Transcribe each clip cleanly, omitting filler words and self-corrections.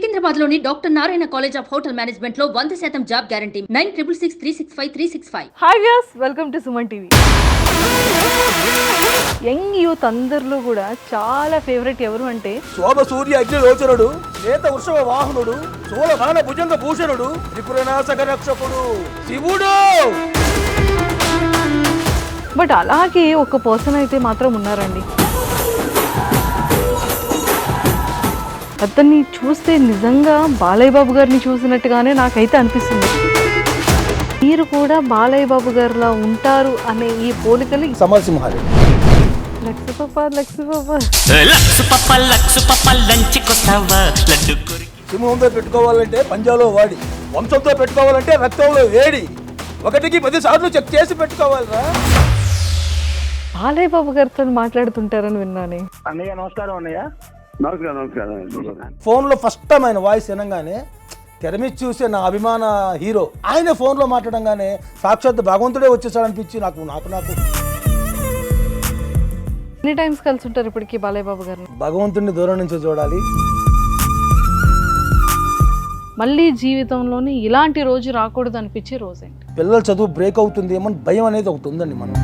సికింద్రాబాద్లోని doctor Narayana college of hotel మేనేజ్మెంట్లో 100% job guarantee 966365 hi viewers, welcome to Suman TV. Young youth అందరిలో కూడా చాలా favourite ఎవరు అంటే శోభ సూర్య అగ్నిలోచనుడు, శ్వేత వృషభ వాహనుడు, శూలభాన భుజంగ భూషణుడు, త్రిపురనాశక రక్షకుడు శివుడు. బట్ అలాగే ఒక పర్సన్ అయితే మాత్రం ఉన్నారండి. అతన్ని చూస్తే నిజంగా బాలయ్య బాబు గారిని చూసినట్టుగానే నాకైతే అనిపిస్తుంది. మీరు కూడా బాలయ్య బాబు గారిలా ఉంటారు అనే ఈ పోలికలు సమరసింహారెడ్డి. సింహంతో పెట్టుకోవాలంటే పంజాలో వాడి, వంశంతో పెట్టుకోవాలంటే రక్తంలో వేడి, 1కి 10 సార్లు చెక్ చేసి పెట్టుకోవాలిరా. బాలయ్య బాబు గారితో మాట్లాడుతుంటారని విన్నానే. అన్నయ్య నమస్కారం. అన్నయ్య నమస్కారం. ఫోన్లో ఫస్ట్ టైం ఆయన వాయిస్ వినగానే తెర మీద చూసే నా అభిమాన హీరో ఆయన ఫోన్లో మాట్లాడంగానే సాక్షాత్ భగవంతుడే వచ్చేసాడనిపించి నాకు నాకు నాకు ఎన్ని టైమ్స్ కలిసి ఉంటారు ఇప్పటికి బాలయ్య బాబు గారిని? భగవంతుడిని దూరం నుంచి చూడాలి. మళ్ళీ జీవితంలోని ఇలాంటి రోజు రాకూడదు అనిపించే రోజు ఏంటి? పిల్లల చదువు బ్రేక్ అవుతుంది ఏమని భయం అనేది ఒకటి ఉందండి. మనం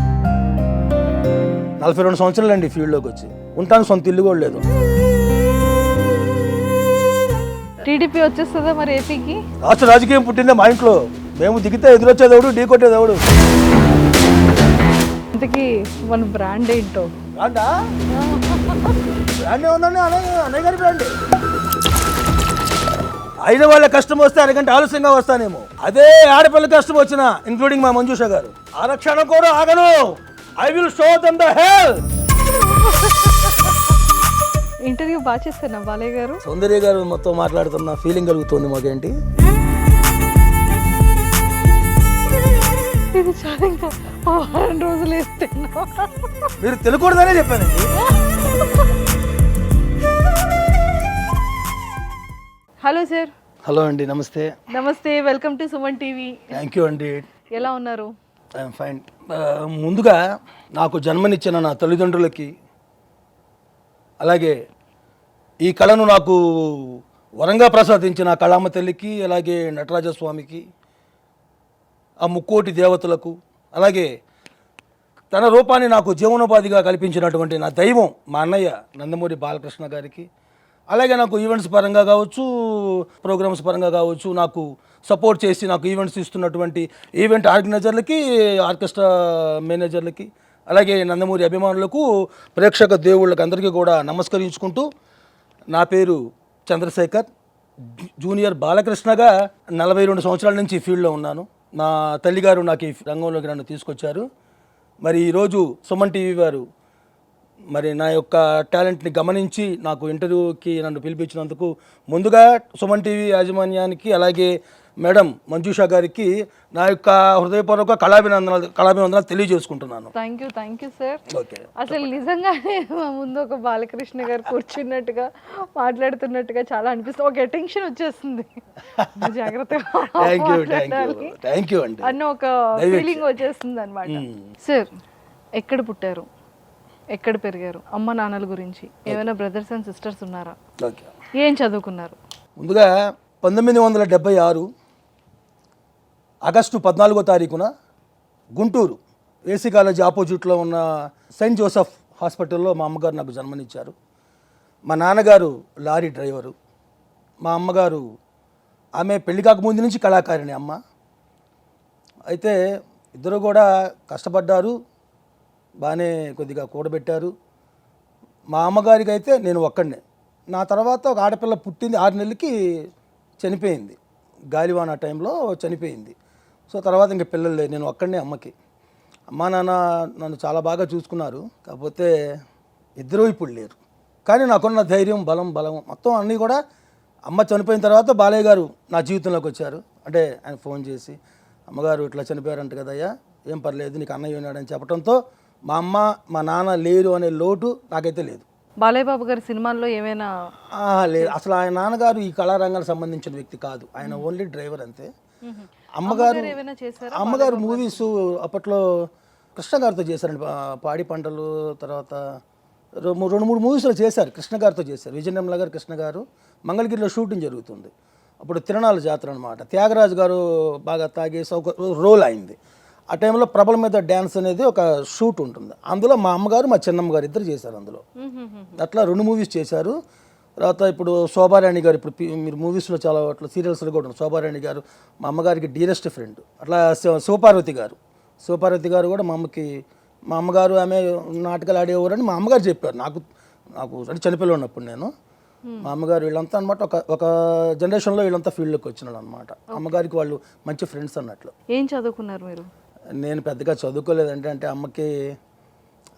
42 సంవత్సరాలు అండి ఫీల్డ్లోకి వచ్చి, ఉంటాను సొంత ఇల్లు కూడా లేదు. టీడీపీ వచ్చేస్తుందా మరి ఏపీకి? రాష్ట్ర రాజకీయం పుట్టిందే మా ఇంట్లో. మేము దిగితే ఎదురొచ్చేదేవుడు, ఢీ కొట్టేదేవుడు. ఇంతకీ మన బ్రాండ్ ఏంటో? బ్రాండ్ ఉందండి, అన్నయ్య గారి బ్రాండ్. అయిన వాళ్ళ కష్టం వస్తే అరగంట ఆలస్యంగా వస్తానేమో, అదే ఆడపిల్ల కష్టం వచ్చిన ఇంక్లూడింగ్ మా మంజుష గారు, ఆరక్షణ కూడా ఆగను. I will show them the hell. Interview బాగా చేస్తారా బాలయ్య గారు? సౌందర్య గారు మొత్తం మాట్లాడుతున్న ఫీలింగ్ కలుగుతుంది మాకేంటి. ఇది చాలా ఇంకా 2 రోజులు వేస్తున్నా. మీరు తెలియకూడదనే చెప్పానండి. Hello sir. హలో అండి, నమస్తే. నమస్తే, welcome to Suman TV. Thank you అండి. ఎలా ఉన్నారు? I'm fine. ముందుగా నాకు జన్మనిచ్చిన నా తల్లిదండ్రులకి, అలాగే ఈ కళను నాకు వరంగా ప్రసాదించిన కళామ తల్లికి, అలాగే నటరాజస్వామికి, ఆ ముక్కోటి దేవతలకు, అలాగే తన రూపాన్ని నాకు జీవనోపాధిగా కల్పించినటువంటి నా దైవం మా అన్నయ్య నందమూరి బాలకృష్ణ గారికి, అలాగే నాకు ఈవెంట్స్ పరంగా కావచ్చు, ప్రోగ్రామ్స్ పరంగా కావచ్చు, నాకు సపోర్ట్ చేసి నాకు ఈవెంట్స్ ఇస్తున్నటువంటి ఈవెంట్ ఆర్గనైజర్లకి, ఆర్కెస్ట్రా మేనేజర్లకి, అలాగే నందమూరి అభిమానులకు, ప్రేక్షక దేవుళ్ళకి అందరికీ కూడా నమస్కరించుకుంటూ, నా పేరు చంద్రశేఖర్. జూనియర్ బాలకృష్ణగా 42 సంవత్సరాల నుంచి ఫీల్డ్లో ఉన్నాను. నా తల్లిగారు నాకు ఈ రంగంలోకి నన్ను తీసుకొచ్చారు. మరి ఈరోజు సుమన్ టీవీ వారు మరి నా యొక్క టాలెంట్ని గమనించి నాకు ఇంటర్వ్యూకి నన్ను పిలిపించినందుకు ముందుగా సుమన్ టీవీ యాజమాన్యానికి, అలాగే మేడం మంజుష గారికి నా యొక్క హృదయపూర్వక కళాభివందనాలు తెలియజేసుకుంటున్నాను. Thank you sir. ఓకే. అసలు నిజంగానే మా ముందు ఒక బాలకృష్ణ గారు కూర్చున్నట్టుగా మాట్లాడుతున్నట్టుగా చాలా అనిపిస్తుంది. ఒక అటెన్షన్ వచ్చేస్తుంది. జాగ్రత్తగా థ్యాంక్ యూ అండి అన్న ఒక ఫీలింగ్ వచ్చేస్తుంది అనమాట. సార్, ఎక్కడ పుట్టారు, ఎక్కడ పెరిగారు, అమ్మ నాన్నల గురించి ఏమైనా బ్రదర్స్ అండ్ సిస్టర్స్ ఉన్నారా, ఏం చదువుకున్నారు? ముందుగా 1976 ఆగస్టు 14వ తారీఖున గుంటూరు ఏసీ కాలేజీ ఆపోజిట్లో ఉన్న సెయింట్ జోసెఫ్ హాస్పిటల్లో మా అమ్మగారు నాకు జన్మనిచ్చారు. మా నాన్నగారు లారీ డ్రైవరు, మా అమ్మగారు ఆమె పెళ్లి కాకముందు నుంచి కళాకారిణి అమ్మ. అయితే ఇద్దరు కూడా కష్టపడ్డారు, బాగానే కొద్దిగా కూడబెట్టారు. మా అమ్మగారికి అయితే నేను ఒక్కడినే. నా తర్వాత ఒక ఆడపిల్ల పుట్టింది, 6 నెలలకి చనిపోయింది, గాలివాన టైంలో చనిపోయింది. సో తర్వాత ఇంక పిల్లలు లేదు, నేను ఒక్కడనే అమ్మకి. అమ్మా నాన్న నన్ను చాలా బాగా చూసుకున్నారు, కాకపోతే ఇద్దరూ ఇప్పుడు లేరు. కానీ నాకున్న ధైర్యం, బలం మొత్తం అన్నీ కూడా అమ్మ చనిపోయిన తర్వాత బాలయ్య గారు నా జీవితంలోకి వచ్చారు. అంటే ఆయన ఫోన్ చేసి, అమ్మగారు ఇట్లా చనిపోయారంట కదయ్యా, ఏం పర్లేదు, నీకు అన్నయ్య ఉన్నాడని చెప్పడంతో మా అమ్మ మా నాన్న లేరు అనే లోటు నాకైతే లేదు. బాలయ్య బాబు గారి సినిమాల్లో ఏమైనా? లేదు, అసలు ఆయన నాన్నగారు ఈ కళారంగానికి సంబంధించిన వ్యక్తి కాదు, ఆయన ఓన్లీ డ్రైవర్ అంతే. అమ్మగారు మూవీస్ అప్పట్లో కృష్ణ గారితో చేశారండి, పాడి పంటలు, తర్వాత రెండు మూడు మూవీస్లో చేశారు, కృష్ణ గారితో చేశారు. విజయనిర్మల గారు, కృష్ణ గారు. మంగళగిరిలో షూటింగ్ జరుగుతుంది, అప్పుడు తిరణాల జాతర అనమాట. త్యాగరాజు గారు బాగా తాగేసి ఒక రోల్ అయింది. ఆ టైంలో ప్రభల మీద డ్యాన్స్ అనేది ఒక షూట్ ఉంటుంది, అందులో మా అమ్మగారు మా చిన్నమ్మ గారు ఇద్దరు చేశారు అందులో. అట్లా 2 మూవీస్ చేశారు. తర్వాత ఇప్పుడు శోభారాణి గారు, ఇప్పుడు మీరు మూవీస్లో చాలా అట్లా సీరియల్స్లో కూడా ఉంటుంది. శోభారాణి గారు మా అమ్మగారికి డీరెస్ట్ ఫ్రెండ్. అట్లా శివపార్వతి గారు కూడా మా అమ్మగారు ఆమె నాటకాలు ఆడేవారని మా అమ్మగారు చెప్పారు నాకు అంటే చనిపోయి ఉన్నప్పుడు నేను. మా అమ్మగారు వీళ్ళంతా అనమాట ఒక జనరేషన్లో వీళ్ళంతా ఫీల్డ్లోకి వచ్చినాడు అనమాట. అమ్మగారికి వాళ్ళు మంచి ఫ్రెండ్స్ అన్నట్లు. ఏం చదువుకున్నారు మీరు? నేను పెద్దగా చదువుకోలేదంటే, అంటే అమ్మకి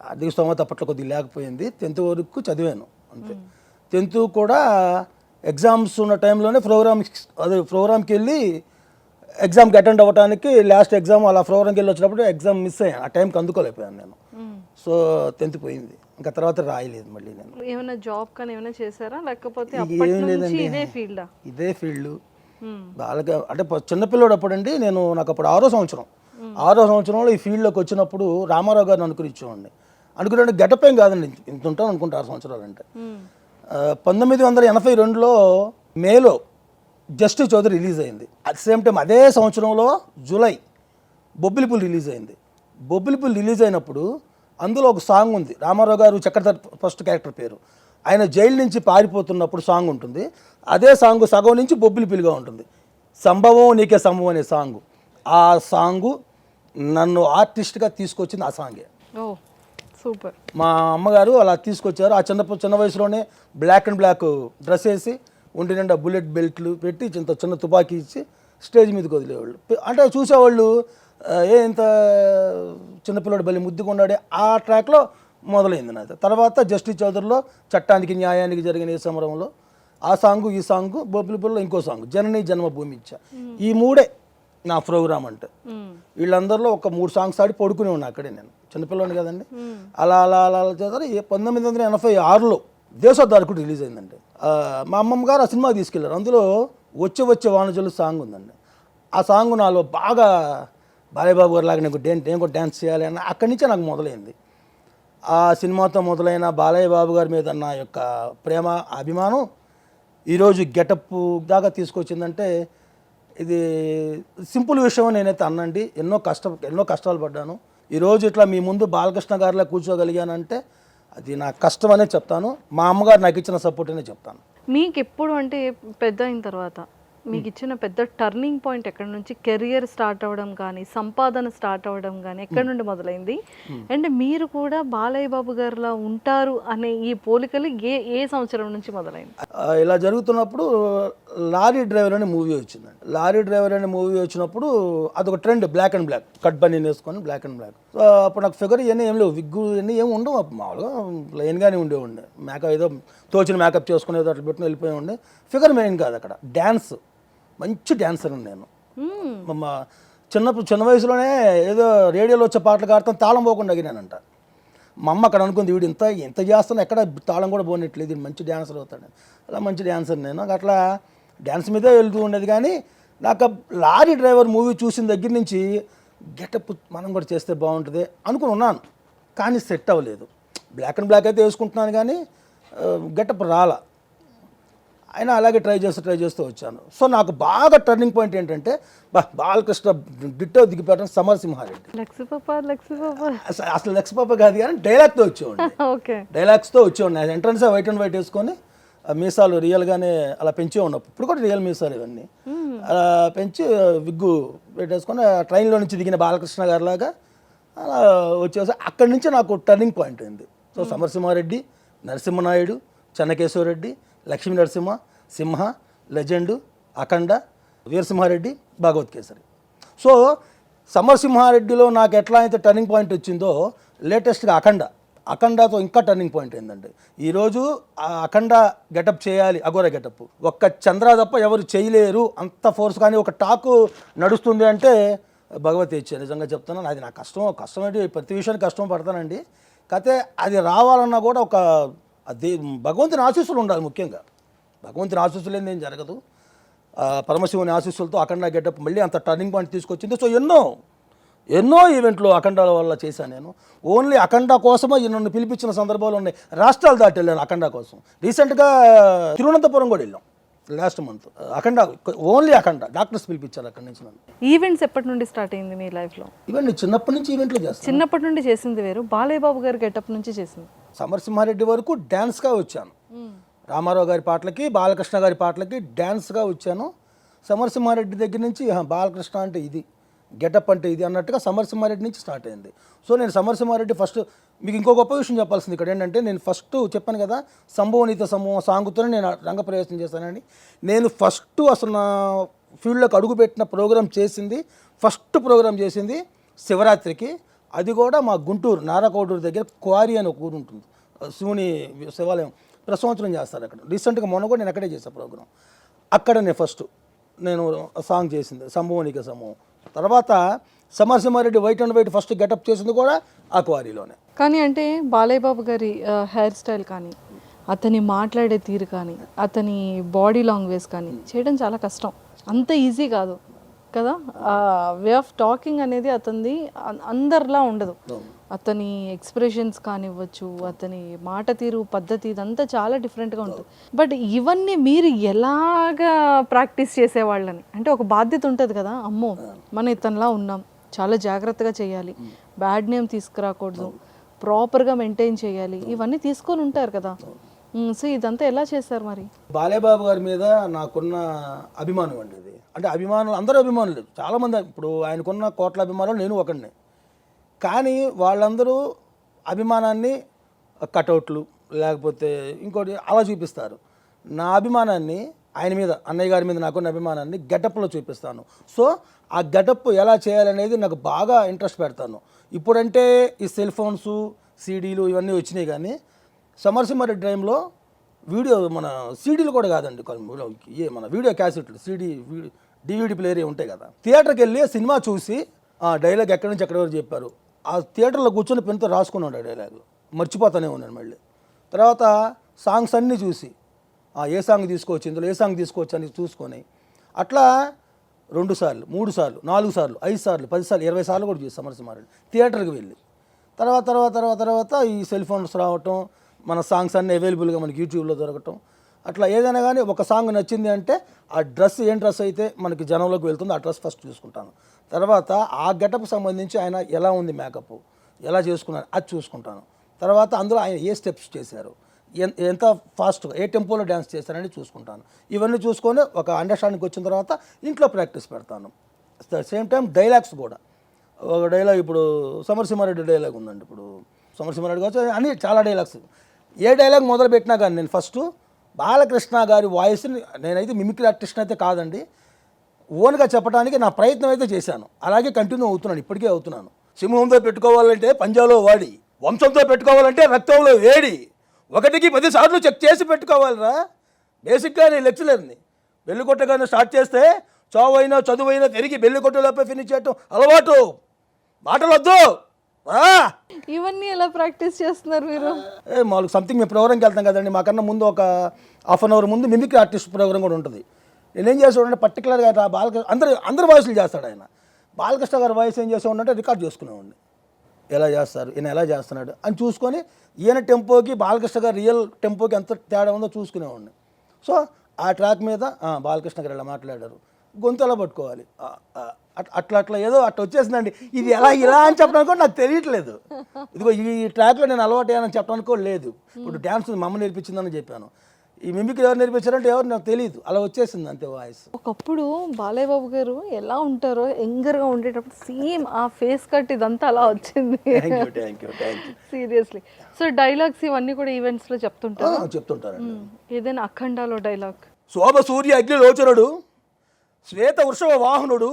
ఆర్థిక స్తోమత అప్పట్లో కొద్దిగా లేకపోయింది. 10th వరకు చదివాను అంతే. 10th కూడా ఎగ్జామ్స్ ఉన్న టైంలోనే ప్రోగ్రామ్కి వెళ్ళి ఎగ్జామ్కి అటెండ్ అవ్వడానికి లాస్ట్ ఎగ్జామ్ అలా ప్రోగ్రామ్కి వెళ్ళి వచ్చినప్పుడు ఎగ్జామ్ మిస్ అయ్యాను. ఆ టైంకి అందుకోలేకపోయాను నేను. సో 10th పోయింది, ఇంకా తర్వాత రాయలేదు మళ్ళీ నేను. ఏమైనా జాబ్ కానీ ఏమైనా చేశారా, లేకపోతే ఏం లేదండి, ఇదే ఫీల్డ్. బాగా అంటే చిన్నపిల్లడు అప్పుడండి నాకు అప్పుడు 6వ సంవత్సరంలో ఈ ఫీల్డ్లోకి వచ్చినప్పుడు రామారావు గారిని అనుకునిచ్చేవాడిని. అనుకునే గెటప్ ఏం కాదండి, ఇంత ఉంటాను అనుకుంటా 6 సంవత్సరాలు అంటే. 1982లో మేలో జస్టిస్ చౌదరి రిలీజ్ అయింది. అట్ సేమ్ టైం అదే సంవత్సరంలో జూలై బొబ్బిలిపుల్ రిలీజ్ అయింది. బొబ్బిలిపుల్ రిలీజ్ అయినప్పుడు అందులో ఒక సాంగ్ ఉంది, రామారావు గారు చక్రధర్ ఫస్ట్ క్యారెక్టర్ పేరు. ఆయన జైలు నుంచి పారిపోతున్నప్పుడు సాంగ్ ఉంటుంది. అదే సాంగ్ సగం నుంచి బొబ్బిలిపుల్గా ఉంటుంది. సంభవం నీకే సంభవం అనే సాంగ్. ఆ సాంగు నన్ను ఆర్టిస్ట్గా తీసుకొచ్చింది ఆ సాంగే. సూపర్. మా అమ్మగారు అలా తీసుకొచ్చారు. ఆ చిన్న వయసులోనే బ్లాక్ అండ్ బ్లాక్ డ్రెస్ వేసి ఒంటి నిండా బుల్లెట్ బెల్ట్లు పెట్టి చిన్న తుపాకీ ఇచ్చి స్టేజ్ మీదకి వదిలేవాళ్ళు. అంటే చూసేవాళ్ళు ఇంత చిన్నపిల్లడు బలి ముద్దుగా ఉన్నాడే. ఆ ట్రాక్లో మొదలైంది నాది. తర్వాత జస్టిస్ చౌదరిలో చట్టానికి న్యాయానికి జరిగిన ఈ సమరంలో ఆ సాంగు, ఈ సాంగు, బొబ్బిలిపుల్లో ఇంకో సాంగ్ జననీ జన్మభూమి ఇచ్చా. ఈ 3 నా ప్రోగ్రామ్ అంటే. వీళ్ళందరిలో ఒక 3 సాంగ్స్ ఆడి పడుకునే ఉన్నా అక్కడే, నేను చిన్నపిల్లని కదండి. అలా అలా అలా చేస్తారు. 1986లో దేశోద్ధారకుడు రిలీజ్ అయిందండి. మా అమ్మమ్మ గారు ఆ సినిమా తీసుకెళ్లారు. అందులో వచ్చే వానజలు సాంగ్ ఉందండి. ఆ సాంగ్ నాలో బాగా బాలయ్యబాబు గారు లాగా నేను కూడా డ్యాన్స్ చేయాలి అన్న అక్కడి నుంచే నాకు మొదలైంది. ఆ సినిమాతో మొదలైన బాలయ్య బాబు గారి మీద నా యొక్క ప్రేమ, అభిమానం ఈరోజు గెటప్ దాకా తీసుకొచ్చిందంటే ఇది సింపుల్ విషయం నేనైతే అన్నండి. ఎన్నో కష్టాలు పడ్డాను. ఈరోజు ఇట్లా మీ ముందు బాలకృష్ణ గారిలా కూర్చోగలిగానంటే అది నా కష్టం అనే చెప్తాను. మా అమ్మగారు నాకు ఇచ్చిన సపోర్ట్ అనే చెప్తాను. మీకు ఎప్పుడు అంటే పెద్ద అయిన తర్వాత మీకు ఇచ్చిన పెద్ద టర్నింగ్ పాయింట్ ఎక్కడి నుంచి? కెరియర్ స్టార్ట్ అవ్వడం కానీ, సంపాదన స్టార్ట్ అవ్వడం కానీ ఎక్కడి నుండి మొదలైంది? అండ్ మీరు కూడా బాలయ్య బాబు గారిలా ఉంటారు అనే ఈ పోలికలు ఏ సంవత్సరం నుంచి మొదలైంది? ఇలా జరుగుతున్నప్పుడు లారీ డ్రైవర్ అనే మూవీ వచ్చిందండి. లారీ డ్రైవర్ అనే మూవీ వచ్చినప్పుడు అదొక trend, black and black cut బన్నీ వేసుకొని బ్లాక్ అండ్ బ్లాక్. సో అప్పుడు నాకు ఫిగర్ ఇవన్నీ ఏం లేవు, విగ్గు ఇవన్నీ ఏమి ఉండవు. మామూలుగా ప్లెయిన్గానే ఉండేవండి. మేకప్ ఏదో తోచిన మేకప్ చేసుకునేది అట్లా పెట్టుకుని వెళ్ళిపోయి ఉండే. ఫిగర్ మెయిన్ కాదు అక్కడ, డ్యాన్స్. మంచి డ్యాన్సర్ నేను. చిన్న వయసులోనే ఏదో రేడియోలో వచ్చే పాటలు కాడతాను తాళం పోకుండా అడిగినానంట. మా అమ్మ అక్కడ అనుకుంది, వీడు ఇంత చేస్తాను ఎక్కడ తాళం కూడా పోనట్లేదు, ఇది మంచి డ్యాన్సర్ అవుతాడు. అలా మంచి డ్యాన్సర్ నేను. అట్లా డ్యాన్స్ మీదే వెళ్తూ ఉండేది. కానీ నాకు లారీ డ్రైవర్ మూవీ చూసిన దగ్గర నుంచి గెటప్ మనం కూడా చేస్తే బాగుంటుంది అనుకుని ఉన్నాను. కానీ సెట్ అవ్వలేదు. బ్లాక్ అండ్ బ్లాక్ అయితే వేసుకుంటున్నాను కానీ గెటప్ రాలా. అయినా అలాగే ట్రై చేస్తూ వచ్చాను. సో నాకు బాగా టర్నింగ్ పాయింట్ ఏంటంటే బాలకృష్ణ డిట్టో దిగిపోవడం సమరసింహారెడ్డి. అసలు లక్ష్మీపాప కాదు కానీ డైలాగ్తో వచ్చేవాడిని. డైలాగ్స్తో వచ్చేవాడిని. ఎంట్రన్స్ వైట్ అండ్ వైట్ వేసుకొని మీసాలు రియల్గానే అలా పెంచే ఉన్నప్పుడు. ఇప్పుడు కూడా రియల్ మీసాలు ఇవన్నీ అలా పెంచి విగ్గు పెట్టేసుకొని ట్రైన్లో నుంచి దిగిన బాలకృష్ణ గారిలాగా అలా వచ్చేసి అక్కడి నుంచి నాకు టర్నింగ్ పాయింట్ అయింది. సో సమరసింహారెడ్డి, నరసింహనాయుడు, చెన్నకేశ్వరరెడ్డి, లక్ష్మీ నరసింహ, సింహ, లెజెండు, అఖండ, వీరసింహారెడ్డి, భాగవత్ కేసరి. సో సమరసింహారెడ్డిలో నాకు ఎట్లా అయితే టర్నింగ్ పాయింట్ వచ్చిందో లేటెస్ట్గా అఖండతో ఇంకా టర్నింగ్ పాయింట్ ఏంటంటే ఈరోజు ఆ అఖండ గెటప్ చేయాలి, అఘోర గెటప్. ఒక్క చంద్ర తప్ప ఎవరు చేయలేరు అంత ఫోర్స్. కానీ ఒక టాకు నడుస్తుంది అంటే భగవత్ ఇచ్చే. నిజంగా చెప్తున్నాను, అది నా కష్టం ఏంటి, ప్రతి విషయానికి కష్టం పడతానండి. కాకపోతే అది రావాలన్నా కూడా ఒక అది భగవంతుని ఆశీస్సులు ఉండాలి. ముఖ్యంగా భగవంతుని ఆశీస్సులు ఏం జరగదు. పరమశివుని ఆశీస్సులతో అఖండ గెటప్ మళ్ళీ అంత టర్నింగ్ పాయింట్ తీసుకొచ్చింది. సో ఎన్నో ఎన్నో ఈవెంట్లు అఖండాల వల్ల చేశాను నేను. ఓన్లీ అఖండ కోసమే నన్ను పిలిపించిన సందర్భాలు ఉన్నాయి. రాష్ట్రాలు దాటి వెళ్ళాను అఖండ కోసం. రీసెంట్గా తిరువనంతపురం కూడా వెళ్ళాం లాస్ట్ మంత్. అఖండ, ఓన్లీ అఖండ డాక్టర్స్ పిలిపించారు అక్కడి నుంచి నన్ను. ఈవెంట్స్ ఎప్పటి నుండి స్టార్ట్ అయింది మీ లైఫ్లో? ఈవెంట్ చిన్నప్పటి నుంచి ఈవెంట్లు చేస్తాను. చిన్నప్పటి నుండి చేసింది వేరు, బాలయ్య బాబు గారి గెటప్ నుంచి చేసింది. సమరసింహారెడ్డి వరకు డ్యాన్స్గా వచ్చాను. రామారావు గారి పాటలకి, బాలకృష్ణ గారి పాటలకి డ్యాన్స్గా వచ్చాను. సమరసింహారెడ్డి దగ్గర నుంచి బాలకృష్ణ అంటే ఇది, గెటప్ అంటే ఇది అన్నట్టుగా సమరసింహారెడ్డి నుంచి స్టార్ట్ అయింది. సో నేను సమరసింహారెడ్డి ఫస్ట్, మీకు ఇంకో గొప్ప విషయం చెప్పాల్సింది ఇక్కడ ఏంటంటే, నేను ఫస్ట్ చెప్పాను కదా సంభవనీత సమూహం సాంగుతోనే నేను రంగప్రవేశం చేశానని. నేను ఫస్ట్ అసలు నా ఫీల్డ్లోకి అడుగుపెట్టిన ప్రోగ్రామ్ చేసింది, ఫస్ట్ ప్రోగ్రామ్ చేసింది శివరాత్రికి. అది కూడా మా గుంటూరు నారాకోడూరు దగ్గర క్వారీ అని ఒక ఊరు ఉంటుంది, శివుని శివాలయం ప్రతి సంవత్సరం చేస్తారు అక్కడ. రీసెంట్గా మొన్న కూడా నేను అక్కడే చేశాను ప్రోగ్రామ్. అక్కడ నేను సాంగ్ చేసింది సంభవనిక సమూహం. తర్వాత Samarasimha Reddy white and white first getup చేసింది కూడా ఆ క్వారీలోనే. కానీ అంటే బాలయ్య బాబు గారి హెయిర్ స్టైల్ కానీ, అతని మాట్లాడే తీరు కానీ, అతని బాడీ లాంగ్వేజ్ కానీ చేయడం చాలా కష్టం, అంత ఈజీ కాదు కదా. వే ఆఫ్ టాకింగ్ అనేది అతనిది అందరిలా ఉండదు. అతని ఎక్స్ప్రెషన్స్ కానివ్వచ్చు, అతని మాట తీరు పద్ధతి, ఇదంతా చాలా డిఫరెంట్గా ఉంటుంది. బట్ ఇవన్నీ మీరు ఎలాగా ప్రాక్టీస్ చేసేవాళ్ళని, అంటే ఒక బాధ్యత ఉంటుంది కదా, అమ్మో మనం ఇతనిలా ఉన్నాం, చాలా జాగ్రత్తగా చేయాలి, బ్యాడ్ నేమ్ తీసుకురాకూడదు, ప్రాపర్గా మెయింటైన్ చేయాలి, ఇవన్నీ తీసుకొని ఉంటారు కదా. సో ఇదంతా ఎలా చేస్తారు మరి? బాలయ్య బాబు గారి మీద నాకున్న అభిమానం అండి అది. అంటే అభిమానులు అందరూ అభిమానులు, చాలామంది. ఇప్పుడు ఆయనకున్న కోట్ల అభిమానులు నేను ఒకడిని. కానీ వాళ్ళందరూ అభిమానాన్ని కటౌట్లు లేకపోతే ఇంకోటి అలా చూపిస్తారు. నా అభిమానాన్ని ఆయన మీద, అన్నయ్య గారి మీద నాకున్న అభిమానాన్ని గెటప్లో చూపిస్తాను. సో ఆ గెటప్ ఎలా చేయాలనేది నాకు బాగా ఇంట్రెస్ట్ పెడతాను. ఇప్పుడంటే ఈ సెల్ ఫోన్స్, సీడీలు ఇవన్నీ వచ్చినాయి. కానీ సమరసింహారెడ్డి టైంలో వీడియో, మన సీడీలు కూడా కాదండి, మన వీడియో క్యాసెట్లు, డివిడి ప్లేయర్ ఉంటాయి కదా. థియేటర్కి వెళ్ళి సినిమా చూసి ఆ డైలాగ్ ఎక్కడి నుంచి ఎక్కడి వరకు చెప్పారు, ఆ థియేటర్లో కూర్చొని పెన్తో రాసుకున్నాడు ఆ డైలాగ్, మర్చిపోతానే ఉన్నాను మళ్ళీ. తర్వాత సాంగ్స్ అన్నీ చూసి ఏ సాంగ్ తీసుకోవచ్చు, ఇందులో ఏ సాంగ్ తీసుకోవచ్చు అని చూసుకొని అట్లా 2 సార్లు 3 సార్లు 4 సార్లు 5 సార్లు 10 సార్లు 20 సార్లు కూడా చూసి సమరసింహారెడ్డి థియేటర్కి వెళ్ళి. తర్వాత ఈ సెల్ ఫోన్స్ రావటం, మన సాంగ్స్ అన్నీ అవైలబుల్గా మనకి యూట్యూబ్లో దొరకటం. అట్లా ఏదైనా కానీ ఒక సాంగ్ నచ్చింది అంటే ఆ డ్రెస్ ఏం డ్రెస్ అయితే మనకి జనంలోకి వెళ్తుందో ఆ డ్రెస్ ఫస్ట్ చూసుకుంటాను. తర్వాత ఆ గెటప్ సంబంధించి ఆయన ఎలా ఉంది, మేకప్ ఎలా చేసుకున్నారు అది చూసుకుంటాను. తర్వాత అందులో ఆయన ఏ స్టెప్స్ చేశారు, ఎంత ఫాస్ట్గా ఏ టెంపోలో డ్యాన్స్ చేశారని చూసుకుంటాను. ఇవన్నీ చూసుకొని ఒక అండర్స్టాండింగ్కి వచ్చిన తర్వాత ఇంట్లో ప్రాక్టీస్ పెడతాను. సేమ్ టైం డైలాగ్స్ కూడా. ఒక డైలాగ్ ఇప్పుడు సమరసింహారెడ్డి డైలాగ్ ఉందండి, ఇప్పుడు సమరసింహారెడ్డి కావచ్చు అన్ని చాలా డైలాగ్స్. ఏ డైలాగ్ మొదలు పెట్టినా కానీ నేను ఫస్ట్ బాలకృష్ణ గారి వాయిస్ని, నేనైతే మిమిక్రీ ఆర్టిస్ట్ అయితే కాదండి, ఓన్గా చెప్పడానికి నా ప్రయత్నం అయితే చేశాను. అలాగే కంటిన్యూ అవుతున్నాను, ఇప్పటికే అవుతున్నాను. సింహంతో పెట్టుకోవాలంటే పంజాలో వాడి, వంశంతో పెట్టుకోవాలంటే రక్తంలో వేడి, 1కి 10 సార్లు చెక్ చేసి పెట్టుకోవాలిరా. బేసిక్గా నేను లెక్చరర్ని. బెల్లి కొట్టగానే స్టార్ట్ చేస్తే చావైనా చదువైనా తిరిగి బెల్లి కొట్టలోపే ఫినిష్ చేయటం అలవాటు, మాటలు వద్దు. ఇవన్నీ ఎలా ప్రాక్టీస్ చేస్తున్నారు మీరు? మాకు సంథింగ్ మేము ప్రోగ్రామ్కి వెళ్తాం కదండి, మాకన్నా ముందు ఒక హాఫ్ అన్ అవర్ ముందు మిమిక్రీ ఆర్టిస్ట్ ప్రోగ్రామ్ కూడా ఉంటుంది. నేనేం చేసేవాడంటే పర్టికులర్గా అందరి వాయిస్లు చేస్తాడు ఆయన. బాలకృష్ణ గారి వాయిస్ ఏం చేసేవాడంటే రికార్డ్ చేసుకునేవాడిని, ఎలా చేస్తారు, ఈయన ఎలా చేస్తున్నాడు అని చూసుకొని ఈయన టెంపోకి బాలకృష్ణ గారి రియల్ టెంపోకి ఎంత తేడా ఉందో చూసుకునేవాడిని. సో ఆ ట్రాక్ మీద బాలకృష్ణ గారు ఎలా మాట్లాడారు, గొంతు ఎలా పట్టుకోవాలి, అట్లా ఏదో అట్లా వచ్చేసిందండి. ఇది ఇలా అని చెప్పడానికి కూడా నాకు తెలియట్లేదు. ఇదిగో ఈ ట్రాక్లో నేను అలవాటు అయ్యానని చెప్పడానికి కూడా లేదు. ఇప్పుడు డ్యాన్స్ మా అమ్మ నేర్పించిందని చెప్పాను, ఈ మిమిక్రీ ఎవరు నేర్పించారంటే ఎవరు నాకు తెలియదు, అలా వచ్చేసింది అంతే వాయిస్. ఒకప్పుడు బాలయ్య బాబు గారు ఎలా ఉంటారో యంగర్గా ఉండేటప్పుడు సేమ్ ఆ ఫేస్ కట్ ఇదంతా అలా వచ్చింది. Thank you seriously. So dialogues ఇవన్నీ కూడా ఈవెంట్స్లో చెప్తుంటారండి. ఏదైనా అఖండాలో డైలాగ్? శోభ సూర్య అగ్నిలోచనుడు, శ్వేత వృషభ వాహనుడు,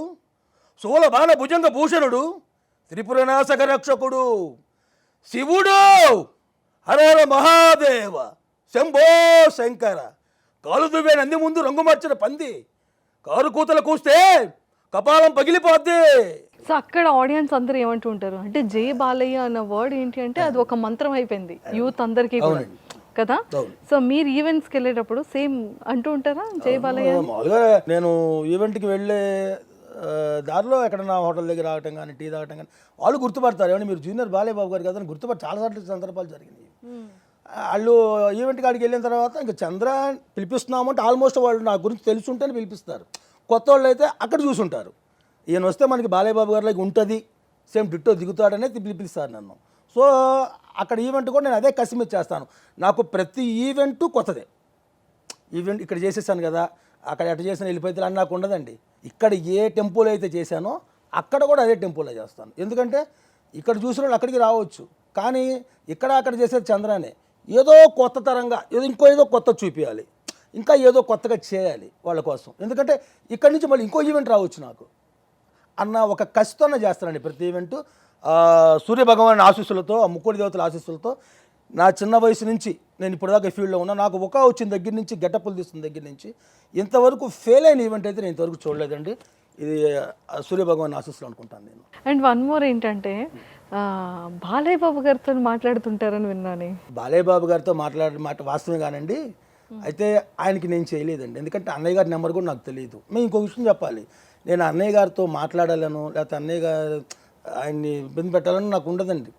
శూల బాణ భుజంగ భూషణుడు, త్రిపురనాశక రక్షకుడు, శివుడు, హర మహాదేవ, శంభో శంకర, కాలు దువ్వే నంది ముందు రంగు మార్చిన పంది, కారు కూతలు కూస్తే కపాలం పగిలిపోద్ది. సో అక్కడ ఆడియన్స్ అందరూ ఏమంటూ ఉంటారు అంటే జై బాలయ్య అన్న వర్డ్ ఏంటి అంటే అది ఒక మంత్రం అయిపోయింది యూత్ అందరికీ కూడా కదా. సో మీరు ఈవెంట్స్కి వెళ్ళేటప్పుడు సేమ్ అంటూ ఉంటారా జై బాలయ్య? మామూలుగా నేను ఈవెంట్కి వెళ్ళే దారిలో ఎక్కడన్నా హోటల్ దగ్గర ఆగటం కానీ టీ తాగటం కానీ వాళ్ళు గుర్తుపడతారు. ఏమంటే మీరు జూనియర్ బాలయ్య బాబు గారు కదా అని గుర్తుపడి చాలాసార్లు సందర్భాలు జరిగినాయి. వాళ్ళు ఈవెంట్ కాడికి వెళ్ళిన తర్వాత ఇంకా చంద్ర పిలిపిస్తున్నాము అంటే ఆల్మోస్ట్ వాళ్ళు నా గురించి తెలుసుంటేనే పిలిపిస్తారు. కొత్త వాళ్ళు అయితే అక్కడ చూసుంటారు. ఈయన వస్తే మనకి బాలయ్య బాబు గారిలాగా ఉంటుంది, సేమ్ డిట్టో దిగుతాడనే పిలిపిస్తారు నన్ను. సో అక్కడ ఈవెంట్ కూడా నేను అదే కసిమిచ్చి చేస్తాను. నాకు ప్రతి ఈవెంట్ కొత్తదే. ఈవెంట్ ఇక్కడ చేసేసాను కదా, అక్కడ ఎట్ట చేసిన వెళ్ళిపోతే అని నాకు ఉండదండి. ఇక్కడ ఏ టెంపుల్ అయితే చేశానో అక్కడ కూడా అదే టెంపుల్లో చేస్తాను. ఎందుకంటే ఇక్కడ చూసిన వాళ్ళు అక్కడికి రావచ్చు, కానీ ఇక్కడ అక్కడ చేసేది చంద్రానే. ఏదో కొత్త తరంగా ఏదో కొత్త చూపించాలి, ఇంకా ఏదో కొత్తగా చేయాలి వాళ్ళ కోసం. ఎందుకంటే ఇక్కడి నుంచి మళ్ళీ ఇంకో ఈవెంట్ రావచ్చు నాకు అన్న ఒక కసితోనే చేస్తానండి ప్రతి ఈవెంటు. సూర్యభగవాన్ ఆశీస్సులతో, ఆ ముక్కోడి దేవతల ఆశీస్సులతో నా చిన్న వయసు నుంచి నేను ఇప్పటిదాకా ఫీల్డ్లో ఉన్నా. నాకు ఒక వచ్చిన దగ్గర నుంచి గెటప్పులు తీస్తున్న దగ్గర నుంచి ఇంతవరకు ఫెయిల్ అయిన ఈవెంట్ అయితే నేను ఇంతవరకు చూడలేదండి. ఇది సూర్యభగవాన్ ఆశీస్సులు అనుకుంటాను నేను. అండ్ వన్ మోర్ ఏంటంటే బాలయ్య బాబు గారితో మాట్లాడుతుంటారని విన్నాను. బాలయ్య బాబు గారితో మాట్లాడే మాట వాస్తవమే కానండి. అయితే ఆయనకి నేను చేయలేదండి, ఎందుకంటే అన్నయ్య గారి నెంబర్ కూడా నాకు తెలియదు. మేము ఇంకో విషయం చెప్పాలి, నేను అన్నయ్య గారితో మాట్లాడాలను లేకపోతే అన్నయ్య గారు ఆయన్ని ఇబ్బంది పెట్టాలని నాకు ఉండదండి.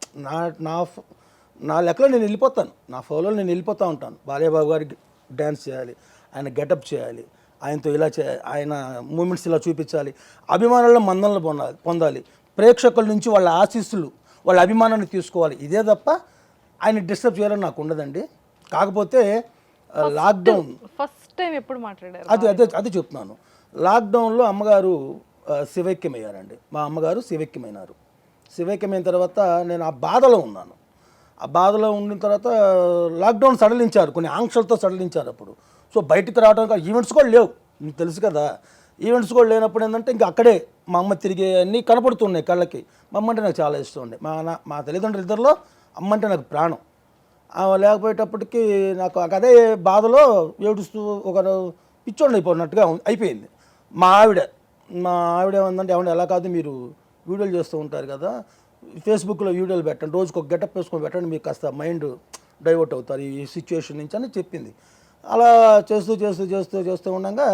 నా లెక్కలో నేను వెళ్ళిపోతాను, నా ఫోన్లో నేను వెళ్ళిపోతూ ఉంటాను. బాలయ్య బాబు గారికి డ్యాన్స్ చేయాలి, ఆయన గెటప్ చేయాలి, ఆయనతో ఇలా చేయాలి, ఆయన మూమెంట్స్ ఇలా చూపించాలి, అభిమానుల మందనలు పొందాలి, ప్రేక్షకుల నుంచి వాళ్ళ ఆశీస్సులు వాళ్ళ అభిమానాన్ని తీసుకోవాలి. ఇదే తప్ప ఆయన డిస్టర్బ్ చేయాలని నాకు ఉండదండి. కాకపోతే లాక్డౌన్ ఫస్ట్ టైం ఎప్పుడు మాట్లాడారు? అది చెప్తున్నాను. లాక్డౌన్లో అమ్మగారు శివైక్యమయ్యారండి. మా అమ్మగారు శివైక్యమైనారు. శివైక్యమైన తర్వాత నేను ఆ బాధలో ఉన్నాను. ఆ బాధలో ఉండిన తర్వాత లాక్డౌన్ సడలించారు, కొన్ని ఆంక్షలతో సడలించారు అప్పుడు. సో బయటికి రావడానికి ఈవెంట్స్ కూడా లేవు, మీకు తెలుసు కదా. ఈవెంట్స్ కూడా లేనప్పుడు ఏంటంటే ఇంకా అక్కడే మా అమ్మ తిరిగే అన్నీ కనపడుతున్నాయి కళ్ళకి. మా అమ్మ అంటే నాకు చాలా ఇష్టం ఉండే. మా తల్లిదండ్రులు ఇద్దరిలో అమ్మ అంటే నాకు ప్రాణం. లేకపోయేటప్పటికి నాకు అదే బాధలో ఏడుస్తూ ఒక పిచ్చోండి అయిపోయినట్టుగా అయిపోయింది. మా ఆవిడ ఏమందంటే ఏమన్నా ఎలా కాదు, మీరు వీడియోలు చేస్తూ ఉంటారు కదా, ఫేస్బుక్లో వీడియోలు పెట్టండి, రోజుకి ఒక గెటప్ వేసుకొని పెట్టండి, మీకు కాస్త మైండ్ డైవర్ట్ అవుతారు ఈ సిచ్యువేషన్ నుంచి అని చెప్పింది. అలా చేస్తూ ఉండగా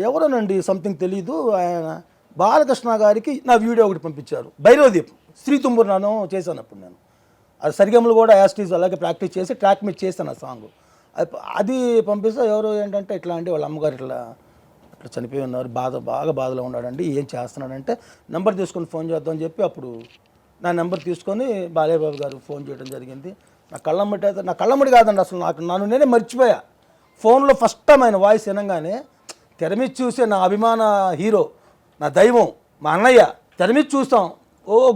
ఎవరోనండి సంథింగ్ తెలీదు, ఆయన బాలకృష్ణ గారికి నా వీడియో ఒకటి పంపించారు. భైరవదీప్ శ్రీతుంబురు నాను చేశాను అప్పుడు నేను. అది సరిగమలు కూడా యాస్టీజ్ అలాగే ప్రాక్టీస్ చేసి ట్రాక్ మీద చేశాను ఆ సాంగ్. అది పంపిస్తే ఎవరు ఏంటంటే ఇట్లా అంటే వాళ్ళ అమ్మగారు ఇట్లా చనిపోయి ఉన్నారు, బాగా బాధలో ఉన్నాడండి, ఏం చేస్తున్నాడంటే నెంబర్ తీసుకొని ఫోన్ చేద్దామని చెప్పి అప్పుడు నా నెంబర్ తీసుకొని బాలయ్య బాబు గారు ఫోన్ చేయడం జరిగింది. నా కళ్ళమ్మటి కాదండి, అసలు నన్ను నేనే మర్చిపోయా. ఫోన్లో ఫస్ట్ టైం ఆయన వాయిస్ వినగానే తెర మీద చూసే నా అభిమాన హీరో, నా దైవం, మా అన్నయ్య తెర మీద చూస్తాం,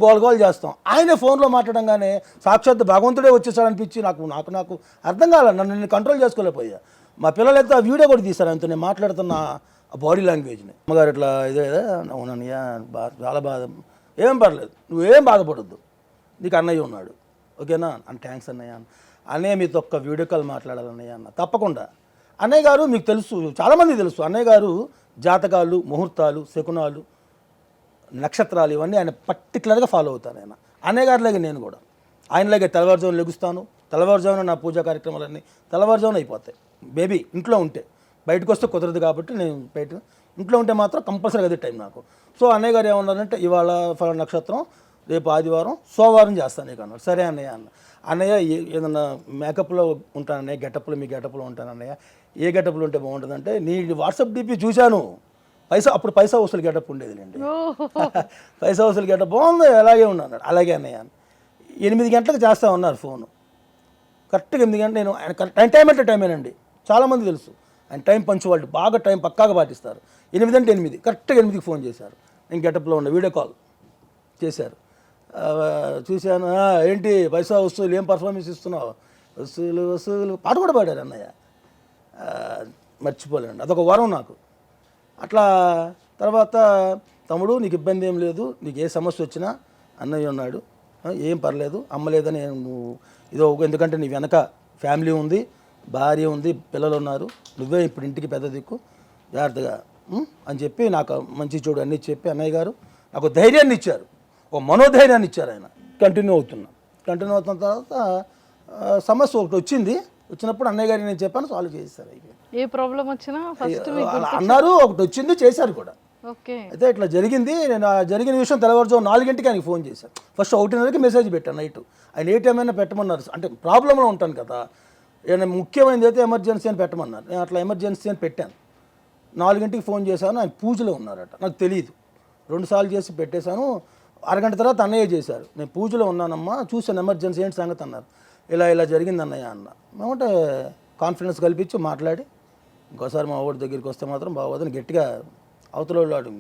గోల్ చేస్తాం. ఆయనే ఫోన్లో మాట్లాడంగానే సాక్షాత్ భగవంతుడే వచ్చేసాడనిపించి నాకు అర్థం కాలేదు, నన్ను నేను కంట్రోల్ చేసుకోలేకపోయా. మా పిల్లలైతే ఆ వీడియో కూడా తీశారు ఆయనతో నేను మాట్లాడుతున్న ఆ బాడీ లాంగ్వేజ్ని. అమ్మగారు ఇట్లా ఇదే అవునన్నయ్య చాలా బాధ, ఏం పర్లేదు, నువ్వేం బాధపడద్దు, నీకు అన్నయ్య ఉన్నాడు, ఓకేనా అని. థ్యాంక్స్ అన్నయ్య. అన్నయ్య మీతో ఒక్క వీడియో కాల్ మాట్లాడాలన్నయ్య అన్న. తప్పకుండా అన్నయ్య గారు, మీకు తెలుసు, చాలామంది తెలుసు, అన్నయ్య గారు జాతకాలు, ముహూర్తాలు, శకునాలు, నక్షత్రాలు ఇవన్నీ ఆయన పర్టికులర్గా ఫాలో అవుతాను. అన్నయ్య గారిలాగే నేను కూడా ఆయనలాగే తెల్లవారుజామున లెగుస్తాను, తెల్లవారుజామున నా పూజా కార్యక్రమాలన్నీ తెల్లవారుజామున అయిపోతాయి. బేబీ ఇంట్లో ఉంటే, బయటకు వస్తే కుదరదు కాబట్టి నేను ఇంట్లో ఉంటే మాత్రం కంపల్సరీ అదే టైం నాకు. సో అన్నయ్య గారు ఏమన్నారంటే ఇవాళ ఫలానా నక్షత్రం, రేపు ఆదివారం, సోమవారం చేస్తాను నీకు అన్నాడు. సరే అన్నయ్య అన్నయ్య ఏదన్నా మేకప్లో ఉంటానన్నయ్య, గెటప్లో మీ గెటప్లో ఉంటానన్నయ్య, ఏ గెటప్లో ఉంటే బాగుంటుందంటే నీ వాట్సాప్ డీపీ చూశాను, అప్పుడు పైసా వసూలు గెటప్ ఉండేదిలేండి, పైసా వసూలు గెటప్ బాగుంది, అలాగే ఉన్నాడు. అలాగే అన్నయ్య 8 గంటలకు చేస్తా ఉన్నారు ఫోను, కరెక్ట్గా 8 గంటలు. నేను ఆయన టైం అంటే టైమేనండి, చాలామంది తెలుసు ఆయన టైం పంచువాళ్ళు, బాగా టైం పక్కాగా పాటిస్తారు. 8 అంటే 8, కరెక్ట్గా 8కి ఫోన్ చేశారు. నేను గెటప్లో ఉన్న వీడియో కాల్ చేశారు. చూశాను, ఏంటి పైసా వస్తువులు, ఏం పర్ఫార్మెన్స్ ఇస్తున్నావు, వస్తువులు పాట కూడా పాడారు అన్నయ్య, మర్చిపోలేండి, అదొక వరం నాకు. అట్లా తర్వాత తమ్ముడు నీకు ఇబ్బంది ఏం లేదు, నీకు ఏ సమస్య వచ్చినా అన్నయ్య ఉన్నాడు, ఏం పర్లేదు, అమ్మలేదని నువ్వు ఇదో, ఎందుకంటే నీ వెనక ఫ్యామిలీ ఉంది, భార్య ఉంది, పిల్లలు ఉన్నారు, నువ్వే ఇప్పుడు ఇంటికి పెద్ద దిక్కు, జాగ్రత్తగా అని చెప్పి నాకు మంచి చూడు అన్నీ చెప్పి అన్నయ్య గారు నాకు ధైర్యాన్ని ఇచ్చారు, ఒక మనోధైర్యాన్ని ఇచ్చారు. ఆయన కంటిన్యూ అవుతున్న తర్వాత సమస్య ఒకటి వచ్చినప్పుడు అన్నయ్య గారికి నేను చెప్పాను, సాల్వ్ చేస్తారు. ఏ ప్రాబ్లం వచ్చినా ఫస్ట్ అన్నారు, ఒకటి వచ్చింది, చేశారు కూడా. ఓకే. అయితే ఇట్లా జరిగింది. నేను ఆ జరిగిన విషయం తెల్లవారుజాము 4 ఆయనకి ఫోన్ చేశాను. ఫస్ట్ 1:30కి మెసేజ్ పెట్టాను నైట్. ఆయన ఏ టైం అయినా పెట్టమన్నారు. అంటే ప్రాబ్లంలో ఉంటాను కదా, ఏమైనా ముఖ్యమైనది అయితే ఎమర్జెన్సీ అని పెట్టమన్నారు. నేను అట్లా ఎమర్జెన్సీ అని పెట్టాను. 4కి ఫోన్ చేశాను. ఆయన పూజలో ఉన్నారట, నాకు తెలియదు. 2 సార్లు చేసి పెట్టేశాను. అరగంట తర్వాత అన్నయ్య చేశారు. నేను పూజలో ఉన్నానమ్మా, చూసాను ఎమర్జెన్సీ ఏంటి సంగతి అన్నారు. ఇలా జరిగింది అన్నయ్య అన్న. మేమంటే కాన్ఫిడెన్స్ కల్పించి మాట్లాడి ఇంకోసారి మా ఊరి దగ్గరికి వస్తే మాత్రం బాగోదని గట్టిగా అవతల వాళ్ళు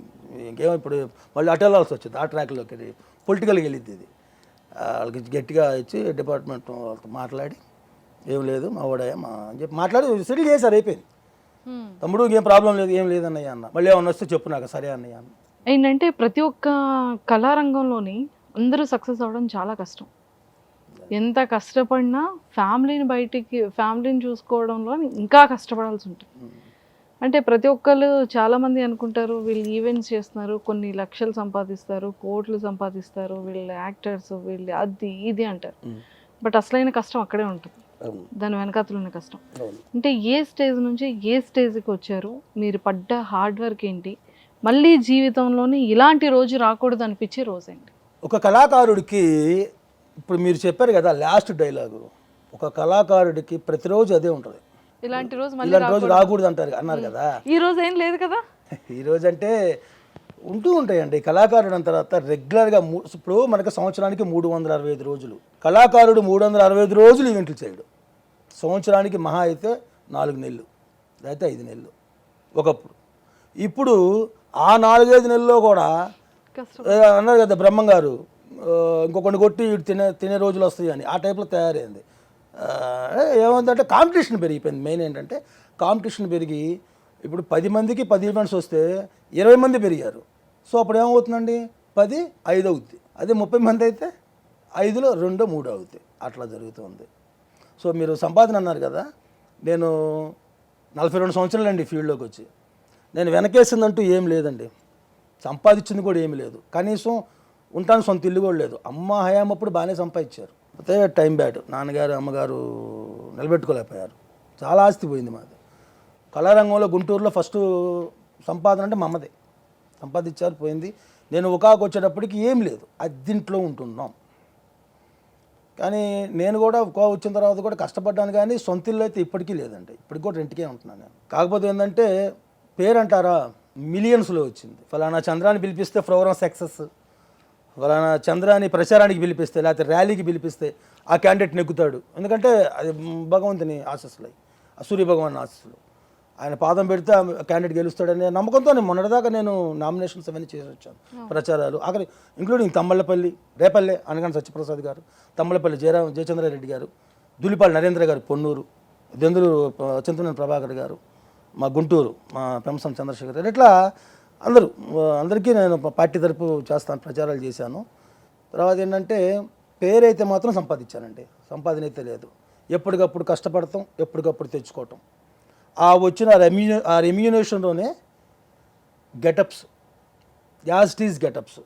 ఇంకేమో ఇప్పుడు మళ్ళీ అటు వెళ్ళాల్సి వచ్చింది. ఆ ట్రాక్లోకి పొలిటికల్గా వెళ్ళింది ఇది. వాళ్ళకి గట్టిగా ఇచ్చి డిపార్ట్మెంట్ వాళ్ళతో మాట్లాడి ఏం లేదు మా ఓడయ్య మా అని చెప్పి మాట్లాడి సెటిల్ చేశారు. అయిపోయింది. తమ్ముడు ఇంకేం ప్రాబ్లం లేదు, ఏం లేదన్నయ్య అన్న. మళ్ళీ ఏమన్నా వస్తే చెప్పు నాకు. సరే అన్నయ్య అన్న. ఏంటంటే ప్రతి ఒక్క కళారంగంలోని అందరూ సక్సెస్ అవ్వడం చాలా కష్టం. ఎంత కష్టపడినా ఫ్యామిలీని చూసుకోవడంలో ఇంకా కష్టపడాల్సి ఉంటుంది. అంటే ప్రతి ఒక్కళ్ళు చాలామంది అనుకుంటారు వీళ్ళు ఈవెంట్స్ చేస్తున్నారు, కొన్ని లక్షలు సంపాదిస్తారు, కోట్లు సంపాదిస్తారు, వీళ్ళు యాక్టర్స్, వీళ్ళు అది ఇది అంటారు. బట్ అసలైన కష్టం అక్కడే ఉంటుంది, దాని వెనకాతలు ఉన్న కష్టం. అంటే ఏ స్టేజ్ నుంచి ఏ స్టేజ్కి వచ్చారు, మీరు పడ్డ హార్డ్ వర్క్ ఏంటి, మళ్ళీ జీవితంలోని ఇలాంటి రోజు రాకూడదు అనిపించే రోజు ఏంటి? ఒక కళాకారుడికి ఇప్పుడు మీరు చెప్పారు కదా లాస్ట్ డైలాగు, ఒక కళాకారుడికి ప్రతిరోజు అదే ఉంటుంది. ఇలాంటి రోజు రాకూడదు అంటారు అన్నారు కదా. ఈ రోజు ఏం లేదు కదా. ఈ రోజు అంటే ఉంటూ ఉంటాయండి. కళాకారుడు అంత తర్వాత రెగ్యులర్గా ఇప్పుడు మనకు సంవత్సరానికి 365 రోజులు. కళాకారుడు 365 రోజులు ఈవెంట్లు చేయడు. సంవత్సరానికి మహా అయితే 4 నెలలు లేకపోతే 5 నెలలు ఒకప్పుడు. ఇప్పుడు ఆ 4-5 నెలల్లో కూడా అన్నారు కదా బ్రహ్మం గారు, ఇంకొకటి కొట్టి తినే రోజులు వస్తాయి అని, ఆ టైప్లో తయారైంది. ఏమైందంటే కాంపిటీషన్ పెరిగిపోయింది. మెయిన్ ఏంటంటే కాంపిటీషన్ పెరిగి ఇప్పుడు 10 మందికి 10 ఈవెంట్స్ వస్తే 20 మంది పెరిగారు. సో అప్పుడు ఏమవుతుందండి, 10 5 అవుద్ది. అదే 30 మంది అయితే 5లో 2 3 అవుతాయి. అట్లా జరుగుతుంది. సో మీరు సంపాదన అన్నారు కదా, నేను 42 సంవత్సరాలండి ఫీల్డ్లోకి వచ్చి. నేను వెనకేసిందంటూ ఏం లేదండి, సంపాదించింది కూడా ఏమీ లేదు. కనీసం ఉంటాను సొంత ఇల్లు కూడా లేదు. అమ్మ హయాం అప్పుడు బాగానే సంపాదించారు. అయితే టైం బ్యాడ్, నాన్నగారు అమ్మగారు నిలబెట్టుకోలేకపోయారు. చాలా ఆస్తి పోయింది మాది. కళారంగంలో గుంటూరులో ఫస్ట్ సంపాదన అంటే మా అమ్మదే. సంపాదించారు, పోయింది. నేను ఒకాకు వచ్చేటప్పటికి ఏం లేదు, అద్దింట్లో ఉంటున్నాం. కానీ నేను కూడా ఒకా వచ్చిన తర్వాత కూడా కష్టపడ్డాను, కానీ సొంత ఇల్లు అయితే ఇప్పటికీ లేదండి. ఇప్పటికి కూడా రెంట్కే ఉంటున్నాను నేను. కాకపోతే ఏంటంటే పేరు అంటారా, మిలియన్స్లో వచ్చింది. ఫలానా చంద్రాన్ని పిలిపిస్తే ప్రోగ్రామ్ సక్సెస్, ఫలానా చంద్రాన్ని ప్రచారానికి పిలిపిస్తే లేకపోతే ర్యాలీకి పిలిపిస్తే ఆ క్యాండిడేట్ నెగ్గుతాడు. ఎందుకంటే అది భగవంతుని ఆశస్సులు, సూర్య భగవాన్ ఆశస్సులు. ఆయన పాదం పెడితే ఆ క్యాండిడేట్ గెలుస్తాడనే నమ్మకంతో నేను మొన్నటిదాకా నేను నామినేషన్స్ అవన్నీ చేసి వచ్చాను, ప్రచారాలు. ఆఖరి ఇంక్లూడింగ్ తమ్మలపల్లి, రేపల్లె అనగానే సత్యప్రసాద్ గారు, తమ్మలపల్లి జయచంద్రారెడ్డి గారు, దులిపాలి నరేంద్ర గారు పొన్నూరు, దెందులూరు చింతనేని ప్రభాకర్ గారు, మా గుంటూరు మా పెంసం చంద్రశేఖర్ గారు, ఇట్లా అందరికీ నేను పార్టీ తరపు చేస్తాను, ప్రచారాలు చేశాను. తర్వాత ఏంటంటే పేరైతే మాత్రం సంపాదించానండి, సంపాదన అయితే లేదు. ఎప్పటికప్పుడు కష్టపడతాం, ఎప్పటికప్పుడు తెచ్చుకోవటం. ఆ వచ్చిన రెమ్యూనేషన్లోనే గెటప్స్, యాస్టీస్ గెటప్స్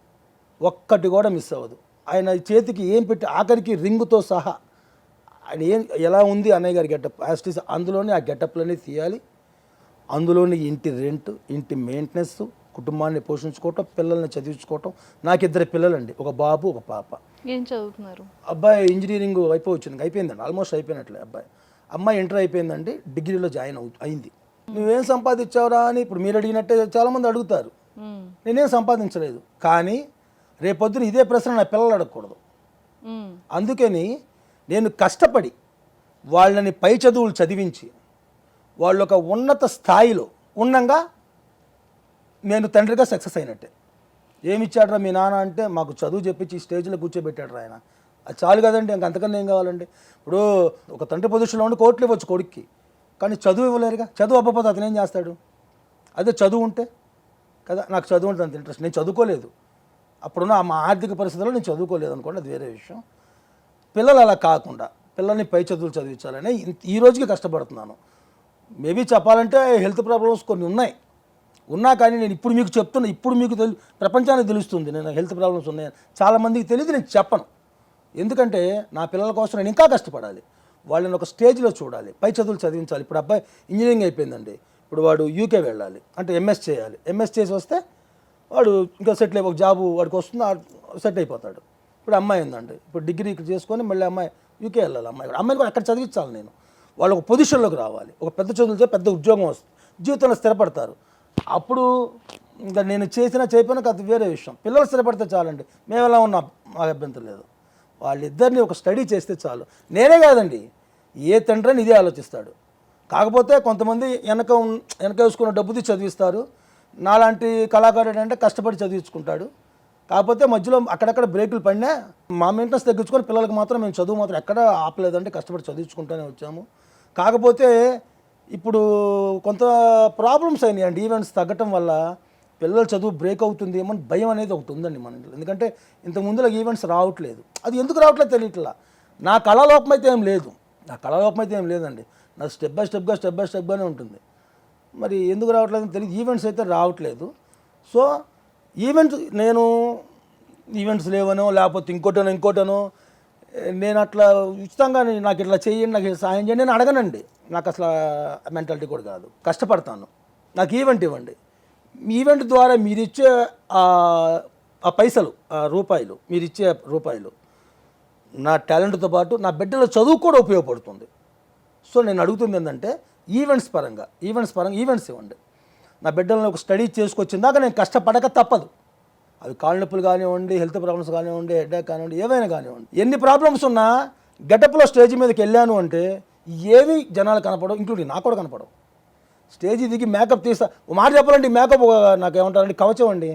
ఒక్కటి కూడా మిస్ అవ్వదు. ఆయన చేతికి ఏం పెట్టి ఆఖరికి రింగుతో సహా ఆయన ఎలా ఉంది అన్నయ్య గారి గెటప్ యాస్టీస్, అందులోనే ఆ గెటప్లనే తీయాలి. అందులోని ఇంటి రెంట్, ఇంటి మెయింటెనెన్స్, కుటుంబాన్ని పోషించుకోవటం, పిల్లల్ని చదివించుకోవటం. నాకు 2 పిల్లలండి, ఒక బాబు ఒక పాప. ఏం చదువుతున్నారు? అబ్బాయి ఇంజనీరింగ్ అయిపోయిందండి, ఆల్మోస్ట్ అయిపోయినట్లే. అమ్మాయి ఇంటర్ అయిపోయిందండి, డిగ్రీలో జాయిన్ అయింది. నువ్వేం సంపాదించావురా అని ఇప్పుడు మీరు అడిగినట్టే చాలామంది అడుగుతారు. నేనేం సంపాదించలేదు, కానీ రేపొద్దున ఇదే ప్రశ్న నా పిల్లలు అడగకూడదు. అందుకని నేను కష్టపడి వాళ్ళని పై చదువులు చదివించి వాళ్ళు ఒక ఉన్నత స్థాయిలో ఉండగా నేను తండ్రిగా సక్సెస్ అయినట్టే. ఏమిచ్చాడ్రా మీ నాన్న అంటే, మాకు చదువు చెప్పించి స్టేజ్లో కూర్చోబెట్టాడు ఆయన. అది చాలు కదండి, అంతకన్నా ఏం కావాలండి. ఇప్పుడు ఒక తండ్రి పొజిషన్లో ఉండి కోట్లు ఇవ్వచ్చు కొడుక్కి, కానీ చదువు ఇవ్వలేరుగా. చదువు అవ్వకపోతే అతను ఏం చేస్తాడు? అదే చదువు ఉంటే కదా. నాకు చదువు అంటే అంత ఇంట్రెస్ట్, నేను చదువుకోలేదు. అప్పుడున్న మా ఆర్థిక పరిస్థితుల్లో నేను చదువుకోలేదు అనుకోండి, అది వేరే విషయం. పిల్లలు అలా కాకుండా పిల్లల్ని పై చదువులు చదివించాలని ఈ రోజుకి కష్టపడుతున్నాను. మేబీ చెప్పాలంటే హెల్త్ ప్రాబ్లమ్స్ కొన్ని ఉన్నా కానీ నేను ఇప్పుడు మీకు చెప్తున్నా, ఇప్పుడు మీకు ప్రపంచానికి తెలుస్తుంది నేను హెల్త్ ప్రాబ్లమ్స్ ఉన్నాయని. చాలామందికి తెలియదు, నేను చెప్పను. ఎందుకంటే నా పిల్లల కోసం నేను ఇంకా కష్టపడాలి, వాళ్ళని ఒక స్టేజ్లో చూడాలి, పై చదువులు చదివించాలి. ఇప్పుడు అబ్బాయి ఇంజనీరింగ్ అయిపోయిందండి, ఇప్పుడు వాడు యూకే వెళ్ళాలి అంటే ఎంఎస్ చేయాలి. ఎంఎస్ చేసి వస్తే వాడు ఇంకా సెటిల్ అయిపో జాబు వాడికి వస్తుంది, సెట్ అయిపోతాడు. ఇప్పుడు అమ్మాయి ఉందండి, ఇప్పుడు డిగ్రీ చేసుకొని మళ్ళీ అమ్మాయి యూకే వెళ్ళాలి. అమ్మాయిని కూడా అక్కడ చదివించాలి నేను. వాళ్ళు ఒక పొజిషన్లోకి రావాలి, ఒక పెద్ద చదువులతో పెద్ద ఉద్యోగం వస్తుంది, జీవితంలో స్థిరపడతారు. అప్పుడు ఇంకా నేను చేయకపోయినా అది వేరే విషయం. పిల్లలు స్థిరపడితే చాలండి, మేము ఎలా ఉన్నాం మాకు అభ్యంతరం లేదు. వాళ్ళిద్దరిని ఒక స్టడీ చేస్తే చాలు. నేనే కాదండి, ఏ తండ్రి అని ఇదే ఆలోచిస్తాడు. కాకపోతే కొంతమంది వెనక వేసుకున్న డబ్బుది చదివిస్తారు. నాలాంటి కళాకారుడు అంటే కష్టపడి చదివించుకుంటాడు. కాకపోతే మధ్యలో అక్కడక్కడ బ్రేకులు పడినా మా మెయింటెనెన్స్ తగ్గించుకొని పిల్లలకు మాత్రం మేము చదువు మాత్రం ఎక్కడ ఆపలేదంటే కష్టపడి చదివించుకుంటూనే వచ్చాము. కాకపోతే ఇప్పుడు కొంత ప్రాబ్లమ్స్ అయినాయండి. ఈవెంట్స్ తగ్గటం వల్ల పిల్లల చదువు బ్రేక్ అవుతుంది ఏమో భయం అనేది ఒకటి ఉందండి మన ఇంట్లో. ఎందుకంటే ఇంతకు ముందులో ఈవెంట్స్ రావట్లేదు. అది ఎందుకు రావట్లేదు తెలియట్లా. నా కళాలోపం అయితే ఏం లేదండి. నా స్టెప్ బై స్టెప్గానే ఉంటుంది. మరి ఎందుకు రావట్లేదని తెలియదు. ఈవెంట్స్ అయితే రావట్లేదు. సో ఈవెంట్స్ లేవనో లేకపోతే ఇంకోటనో నేను అట్లా ఉచితంగా నాకు ఇట్లా చేయండి, నాకు సాయం చేయండి నేను అడగనండి. నాకు అసలు మెంటాలిటీ కూడా కాదు. కష్టపడతాను, నాకు ఈవెంట్ ఇవ్వండి. ఈవెంట్ ద్వారా మీరిచ్చే ఆ పైసలు, ఆ రూపాయలు, మీరిచ్చే రూపాయలు నా టాలెంట్తో పాటు నా బిడ్డల చదువు కూడా ఉపయోగపడుతుంది. సో నేను అడుగుతుంది ఏంటంటే ఈవెంట్స్ పరంగా ఈవెంట్స్ ఇవ్వండి. నా బిడ్డలను ఒక స్టడీ చేసుకొచ్చిందాక నేను కష్టపడక తప్పదు. అవి కాళ్ళ నొప్పులు కానివ్వండి, హెల్త్ ప్రాబ్లమ్స్ కానివ్వండి, హెడ్ఏక్ కానివ్వండి, ఏవైనా కానివ్వండి. ఎన్ని ప్రాబ్లమ్స్ ఉన్నా గెటప్లో స్టేజ్ మీదకి వెళ్ళాను అంటే ఏవి జనాలు కనపడవు, ఇంక్లూడింగ్ నాకు కూడా కనపడవు. స్టేజ్ దిగి మేకప్ తీస్తా, మాట చెప్పాలంటే మేకప్ నాకేమంటారండి కవచం అండి.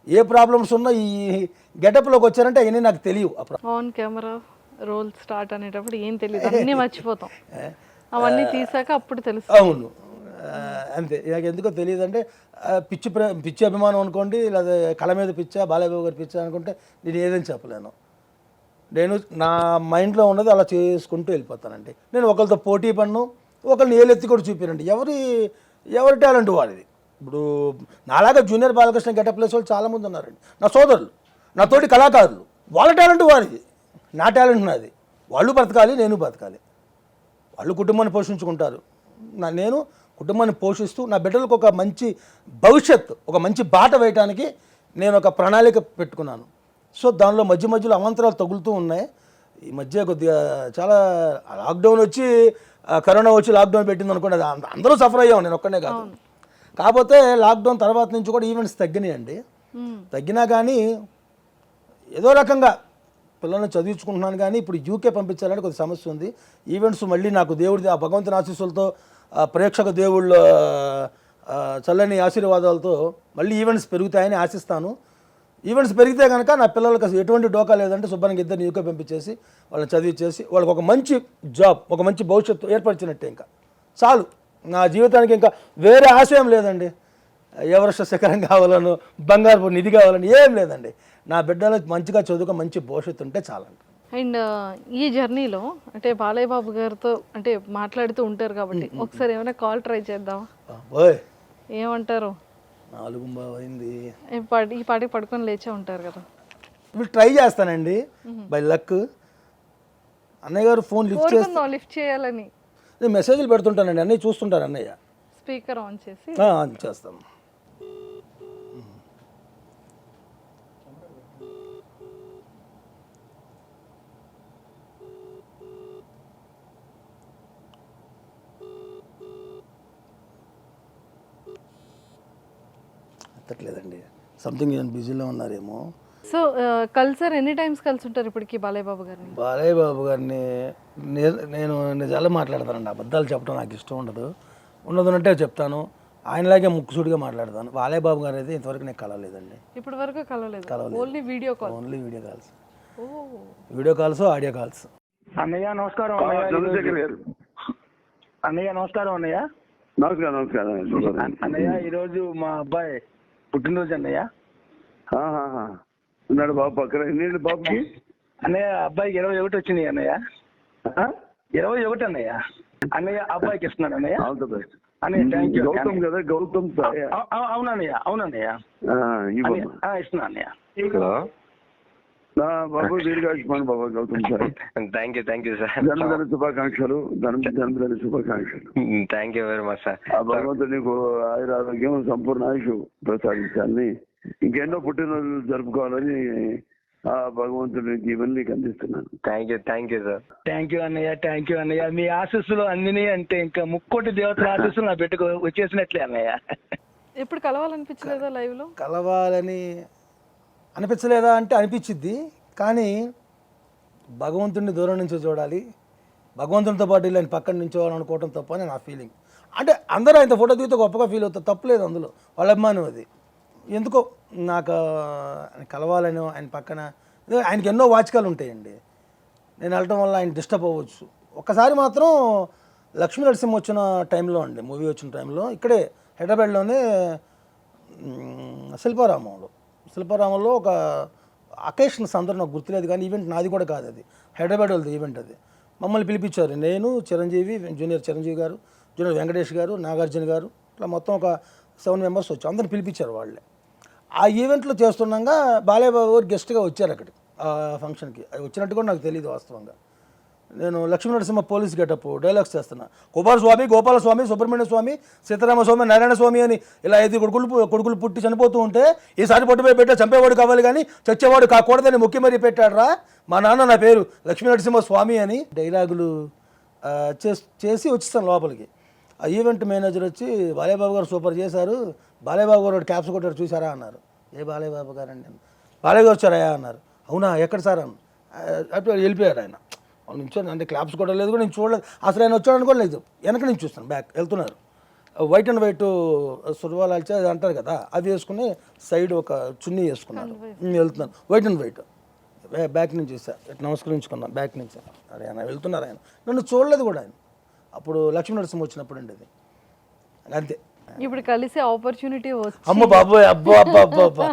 ఏ ప్రాబ్లమ్స్ ఉన్నా ఈ గెటప్లోకి వచ్చారంటే అవన్నీ నాకు తెలియవు. ఆన్ కెమెరా రోల్ స్టార్ట్ అనేటప్పుడు ఏం తెలియదు, అన్నీ మర్చిపోతాం. అవన్నీ తీసాక అప్పుడు తెలుసు. అవును, అంతే. నాకు ఎందుకో తెలియదు అంటే పిచ్చి అభిమానం అనుకోండి, లేదా కళ మీద పిచ్చా, బాలయ్య గారి పిచ్చా అనుకుంటే నేను ఏదని చెప్పలేను. నేను నా మైండ్లో ఉన్నది అలా చేసుకుంటూ వెళ్ళిపోతానండి. నేను ఒకరితో పోటీ పన్ను, ఒకరిని ఏలెత్తి కూడా చూపానండి. ఎవరి టాలెంట్ వాడిది. ఇప్పుడు నాలాగా జూనియర్ బాలకృష్ణ గెటప్ ప్లేస్ వాళ్ళు చాలామంది ఉన్నారండి, నా సోదరులు, నా తోటి కళాకారులు. వాళ్ళ టాలెంట్ వాడిది, నా టాలెంట్ నాది. వాళ్ళు బ్రతకాలి, నేను బ్రతకాలి. వాళ్ళు కుటుంబాన్ని పోషించుకుంటారు, నేను కుటుంబాన్ని పోషిస్తూ నా బిడ్డలకు ఒక మంచి భవిష్యత్తు, ఒక మంచి బాట వేయడానికి నేను ఒక ప్రణాళిక పెట్టుకున్నాను. సో దానిలో మధ్యలో అవాంతరాలు తగులుతూ ఉన్నాయి. ఈ మధ్య కొద్దిగా చాలా లాక్డౌన్ వచ్చి, కరోనా వచ్చి లాక్డౌన్ పెట్టింది అనుకోండి, అందరూ సఫర్ అయ్యాం, నేను ఒక్కనే కాదు. కాకపోతే లాక్డౌన్ తర్వాత నుంచి కూడా ఈవెంట్స్ తగ్గినాయండి. తగ్గినా కానీ ఏదో రకంగా పిల్లల్ని చదివించుకుంటున్నాను. కానీ ఇప్పుడు యూకే పంపించాలంటే కొద్ది సమస్య ఉంది. ఈవెంట్స్ మళ్ళీ నాకు దేవుడి ఆ భగవంతుని ఆశీస్సులతో, ప్రేక్షక దేవుళ్ళ చల్లని ఆశీర్వాదాలతో మళ్ళీ ఈవెంట్స్ పెరుగుతాయని ఆశిస్తాను. ఈవెంట్స్ పెరిగితే కనుక నా పిల్లలకు అసలు ఎటువంటి డోకా లేదంటే శుభ్రంగా ఇద్దరిని యూకే పంపించేసి వాళ్ళని చదివించేసి వాళ్ళకి ఒక మంచి జాబ్, ఒక మంచి భవిష్యత్తు ఏర్పరిచినట్టే. ఇంకా చాలు, నా జీవితానికి ఇంకా వేరే ఆశయం లేదండి. ఎవరెస్ట్ శిఖరం కావాలను, బంగారు నిధి కావాలని ఏం లేదండి. నా బిడ్డలకు మంచిగా చదువుకో, మంచి భవిష్యత్తు ఉంటే చాలండి. అండ్ ఈ జర్నీలో అంటే బాలయ్య బాబు గారితో అంటే మాట్లాడుతూ ఉంటారు కాబట్టి ఒకసారి ఏమైనా కాల్ ట్రై చేద్దాం. ఏమంటారు? 4 అయింది, ఈ పాటికి పడుకొని లేచే ఉంటారు కదా. ఇప్పుడు ట్రై చేస్తానండి, బై లక్. అన్నయ్య గారు ఫోన్ లిఫ్ట్ చేయాలని నేను మెసేజ్లు పెడుతుంటానండి, అన్నయ్య చూస్తుంటారు. అన్నయ్య స్పీకర్ ఆన్ చేసి ఆన్ చేస్తాం. ఎత్తట్లేదండి, సంథింగ్ ఏమైనా బిజీలో ఉన్నారేమో. సో కలిసారు, ఎన్ని టైమ్స్ కలిసి ఉంటారు ఇప్పటికి బాలయ్య బాబు గారిని? బాలయ్య బాబు గారిని నేను నిజాలు మాట్లాడతానండి, అబద్ధాలు చెప్పడం నాకు ఇష్టం ఉండదు. ఉన్నదంటే చెప్తాను, ఆయనలాగే ముక్కుసూడిగా మాట్లాడతాను. బాలయ్య బాబు గారు అయితే ఇంతవరకు నేను కలవలేదండి. ఇప్పటి వరకు కలవలేదు, only video calls, audio calls. అన్నయ్య నమస్కారం. చంద్రశేఖర్ గారు అన్నయ్య నమస్కారం. నమస్కారం అన్నయ్య. ఈరోజు మా అబ్బాయి పుట్టినరోజు అన్నయ్య. ఉన్నాడు బాబు పక్కన. ఎన్ని బాబుకి? అన్నయ్య అబ్బాయికి 21 వచ్చినాయి అన్నయ్య. 21 అన్నయ్య. అన్నయ్య అబ్బాయికి ఇస్తున్నాడు అన్నయ్య. అన్నయ్య థ్యాంక్ యూ. గౌతమ్ కదా? గౌతమ్ అవునన్నయ్య. ఇస్తున్నా అన్నయ్య. బాబు దీర్ఘాయుష్మాన్ బాబా Gautam sir. Thank you sir. జన్మదిన శుభాకాంక్షలు. Thank you very much sir. ఆ భగవంతుడు నీకు ఆయురారోగ్యం, సంపూర్ణ ఆయుష్ ప్రసాదించాలని ఇంకెన్నో పుట్టినరోజులు జరుపుకోవాలని ఆ భగవంతుడికి ఇవన్నీ అందిస్తున్నాను. Thank you sir. Thank you అన్నయ్య. మీ ఆశీస్సులు అందిని అంటే ఇంకా ముక్కోటి దేవతల ఆశీస్సులు నా బిడ్డకు వచ్చేసినట్లే అన్నయ్య. ఎప్పుడు కలవాలనిపించలేదా లైవ్ లో? కలవాలని అనిపించలేదా అంటే అనిపించిద్ది, కానీ భగవంతుడిని దూరం నుంచి చూడాలి, భగవంతునితో పాటు వెళ్ళి ఆయన పక్కన నించోవాలనుకోవడం తప్ప అని నా ఫీలింగ్. అంటే అందరూ ఆయన ఫోటో దిగితే గొప్పగా ఫీల్ అవుతారు, తప్పులేదు అందులో, వాళ్ళ అభిమానం అది. ఎందుకో నాకు ఆయన కలవాలని, ఆయన పక్కన ఆయనకి ఎన్నో వాచకాలు ఉంటాయండి, నేను వెళ్ళటం వల్ల ఆయన డిస్టర్బ్ అవ్వచ్చు. ఒక్కసారి మాత్రం లక్ష్మీ నరసింహ వచ్చిన టైంలో అండి, మూవీ వచ్చిన టైంలో ఇక్కడే హైదరాబాద్లోనే శిల్పారామంలో ఒక అకేషన్స్ అందరూ నాకు గుర్తులేదు, కానీ ఈవెంట్ నాది కూడా కాదు, అది హైదరాబాద్ వాళ్ళది ఈవెంట్. అది మమ్మల్ని పిలిపించారు, నేను, చిరంజీవి, జూనియర్ చిరంజీవి గారు, జూనియర్ వెంకటేష్ గారు, నాగార్జున గారు, ఇట్లా మొత్తం ఒక 7 మెంబర్స్ వచ్చి అందరిని పిలిపించారు వాళ్ళే. ఆ ఈవెంట్లో చేస్తుండగా బాలయ్య బాబు గారు గెస్ట్గా వచ్చారు అక్కడికి, ఆ ఫంక్షన్కి. అది వచ్చినట్టు కూడా నాకు తెలియదు వాస్తవంగా. నేను Lakshmi Narasimha police getup dialogues చేస్తున్నా, కుమారస్వామి, గోపాలస్వామి, సుబ్రహ్మణ్య స్వామి, సీతారామస్వామి, నారాయణ స్వామి అని ఇలా 5 కొడుకులు పుట్టి చనిపోతూ ఉంటే ఈసారి పొట్టుపోయి పెట్టే చంపేవాడు కావాలి కానీ చచ్చేవాడు కాకూడదని మొక్కి మరీ పెట్టాడు రా మా నాన్న, నా పేరు లక్ష్మీ నరసింహ స్వామి అని డైలాగులు చేసి వచ్చేస్తాను లోపలికి. ఆ ఈవెంట్ మేనేజర్ వచ్చి బాలయ్య బాబు గారు సూపర్ చేశారు, బాలయ్య బాబు గారు క్యాప్స్ కొట్టారు చూసారా అన్నారు. ఏ బాలయ్య బాబు గారు అండి? బాలయ్య గారు వచ్చారా అన్నారు. అవునా, ఎక్కడ సార్ అని. అప్పుడు వెళ్ళిపోయారు ఆయన. వాళ్ళు నుంచొని అంటే క్లాప్స్ కూడా లేదు కూడా నేను చూడలేదు, అసలు ఆయన వచ్చాడు అనుకోలేదు, లేదు వెనక నుంచి చూస్తాను, బ్యాక్ వెళ్తున్నారు. వైట్ అండ్ వైట్ సుర్వాలాల్చి అది అంటారు కదా, అవి వేసుకుని సైడ్ ఒక చున్నీ వేసుకున్నారు, వెళ్తున్నాను వైట్ అండ్ వైట్. బ్యాక్ నుంచి చూసా, నమస్కరించుకున్నాను బ్యాక్ నుంచి. అరే ఆయన వెళ్తున్నారు, ఆయన నన్ను చూడలేదు కూడా ఆయన. అప్పుడు లక్ష్మీ నరసింహ వచ్చినప్పుడు అండి అది, అంతే. ఇప్పుడు కలిసే ఆపర్చునిటీ అమ్మ బాబోయ్, అబ్బా అబ్బా అబ్బా అబ్బా,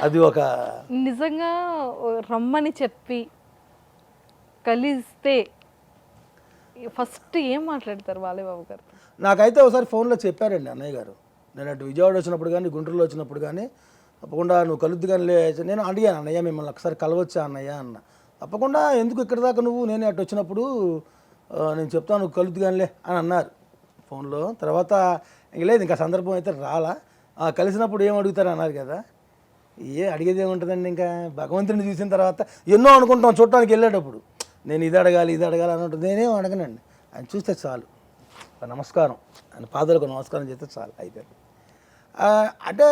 అది ఒక నిజంగా రమ్మని చెప్పి కలిస్తే ఫస్ట్ ఏం మాట్లాడతారు బాలయ్య బాబు గారు? నాకైతే ఒకసారి ఫోన్లో చెప్పారండి అన్నయ్య గారు, నేను అటు విజయవాడ వచ్చినప్పుడు కానీ గుంటూరులో వచ్చినప్పుడు కానీ, తప్పకుండా నువ్వు కలుద్దు కానీ లే. నేను అడిగాను, అన్నయ్య మిమ్మల్ని ఒకసారి కలవచ్చా అన్నయ్య అన్న. తప్పకుండా, ఎందుకు ఇక్కడ దాకా నువ్వు, నేనే అటు వచ్చినప్పుడు నేను చెప్తాను నువ్వు కలుద్దు కానిలే అని అన్నారు ఫోన్లో. తర్వాత ఇంక లేదు, ఇంకా సందర్భం అయితే రాలా. కలిసినప్పుడు ఏం అడుగుతారు అన్నారు కదా, అడిగేది ఏముంటుందండి, ఇంకా భగవంతుడిని చూసిన తర్వాత ఎన్నో అనుకుంటాం చూడటానికి వెళ్ళేటప్పుడు. నేను ఇది అడగాలి అని ఉంటుంది, నేనేం అడగనండి, ఆయన చూస్తే చాలు, నమస్కారం, ఆయన పాదాలకు నమస్కారం చేస్తే చాలు అయిపోయింది. అంటే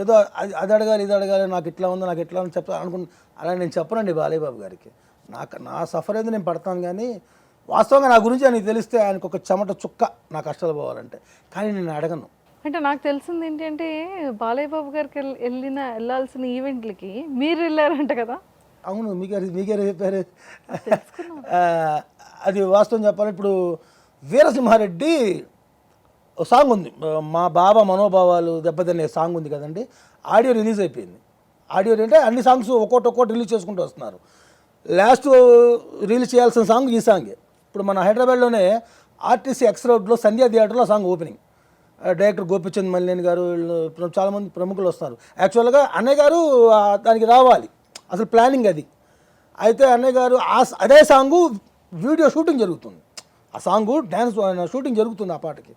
ఏదో అది అడగాలి ఇది అడగాలి, నాకు ఇట్లా ఉంది నాకు ఇట్లా ఉంది చెప్తా అనుకుంటున్నా, అలా నేను చెప్పనండి బాలయ్య బాబు గారికి. నా సఫర్ అయితే నేను పడతాను, కానీ వాస్తవంగా నా గురించి ఆయనకి తెలిస్తే ఆయనకు ఒక చెమట చుక్క నా కష్టాలు పోవాలంటే, కానీ నేను అడగను. అంటే నాకు తెలిసింది ఏంటంటే బాలయ్య బాబు గారికి వెళ్ళాల్సిన ఈవెంట్లకి మీరు వెళ్ళారంట కదా? అవును, మీకే చెప్పారు. అది వాస్తవం చెప్పాలి. ఇప్పుడు వీరసింహారెడ్డి ఒక సాంగ్ ఉంది, మా బాబా మనోభావాలు దెబ్బతినే సాంగ్ ఉంది కదండి, ఆడియో రిలీజ్ అయిపోయింది. ఆడియో అంటే అన్ని సాంగ్స్ ఒక్కొక్కటి రిలీజ్ చేసుకుంటూ వస్తున్నారు. లాస్ట్ రిలీజ్ చేయాల్సిన సాంగ్ ఈ సాంగే. ఇప్పుడు మన హైదరాబాద్లోనే ఆర్టీసీ ఎక్స్ రోడ్లో సంధ్యా థియేటర్లో song opening. Director Gopichand Malineni గారు, వీళ్ళు చాలామంది ప్రముఖులు వస్తారు. యాక్చువల్గా అన్నయ్య గారు దానికి రావాలి, అసలు ప్లానింగ్ అది. అయితే అన్నయ్య గారు అదే సాంగు వీడియో షూటింగ్ జరుగుతుంది, ఆ సాంగు డ్యాన్స్ షూటింగ్ జరుగుతుంది ఆ పాటకి.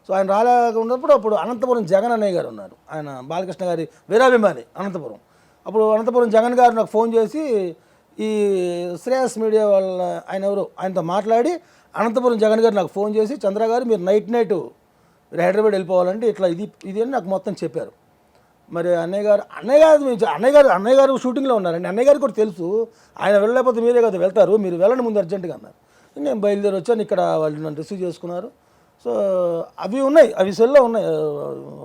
సో ఆయన రాలేకున్నప్పుడు అప్పుడు అనంతపురం జగన్ అన్నయ్య గారు ఉన్నారు, ఆయన బాలకృష్ణ గారి వీరాభిమాని అనంతపురం. అప్పుడు అనంతపురం జగన్ గారు నాకు ఫోన్ చేసి ఈ శ్రేయస్ మీడియా వాళ్ళ ఆయన ఎవరు ఆయనతో మాట్లాడి, అనంతపురం జగన్ గారు నాకు ఫోన్ చేసి, చంద్ర గారు మీరు నైట్ మీరు హైదరాబాద్ వెళ్ళిపోవాలంటే ఇట్లా ఇది అని నాకు మొత్తం చెప్పారు. మరి అన్నయ్య గారు షూటింగ్లో ఉన్నారండి. అన్నయ్య గారికి కూడా తెలుసు, ఆయన వెళ్ళలేకపోతే మీరే కదా వెళ్తారు, మీరు వెళ్ళండి ముందు అర్జెంటుగా అన్నారు. నేను బయలుదేరి వచ్చాను, ఇక్కడ వాళ్ళు నన్ను రిసీవ్ చేసుకున్నారు. సో అవి ఉన్నాయి, అవి సెల్లో ఉన్నాయి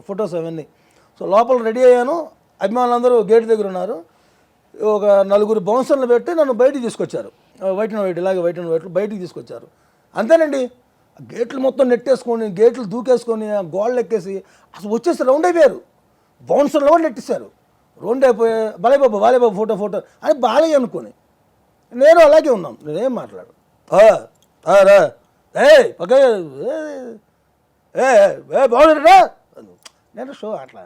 ఫొటోస్ అవన్నీ. సో లోపల రెడీ అయ్యాను, అభిమానులందరూ గేట్ దగ్గర ఉన్నారు. ఒక 4 బౌన్సర్లు పెట్టి నన్ను బయటికి తీసుకొచ్చారు, వైట్ అండ్ వైట్ ఇలాగే వైట్ అండ్ వైట్లు బయటికి తీసుకొచ్చారు. అంతేనండి, గేట్లు మొత్తం నెట్టేసుకొని, గేట్లు దూకేసుకొని, గోళ్ళు ఎక్కేసి అసలు వచ్చేసి రౌండ్ అయిపోయారు. బౌన్సర్లు కూడా నెట్టేశారు, రౌండ్ అయిపోయి బాలయ్య బాబు ఫోటో అని బాలయ్య అనుకొని నేను అలాగే ఉన్నాం, నేనేం మాట్లాడు రా బాగున్నారా నేను షో అట్లా.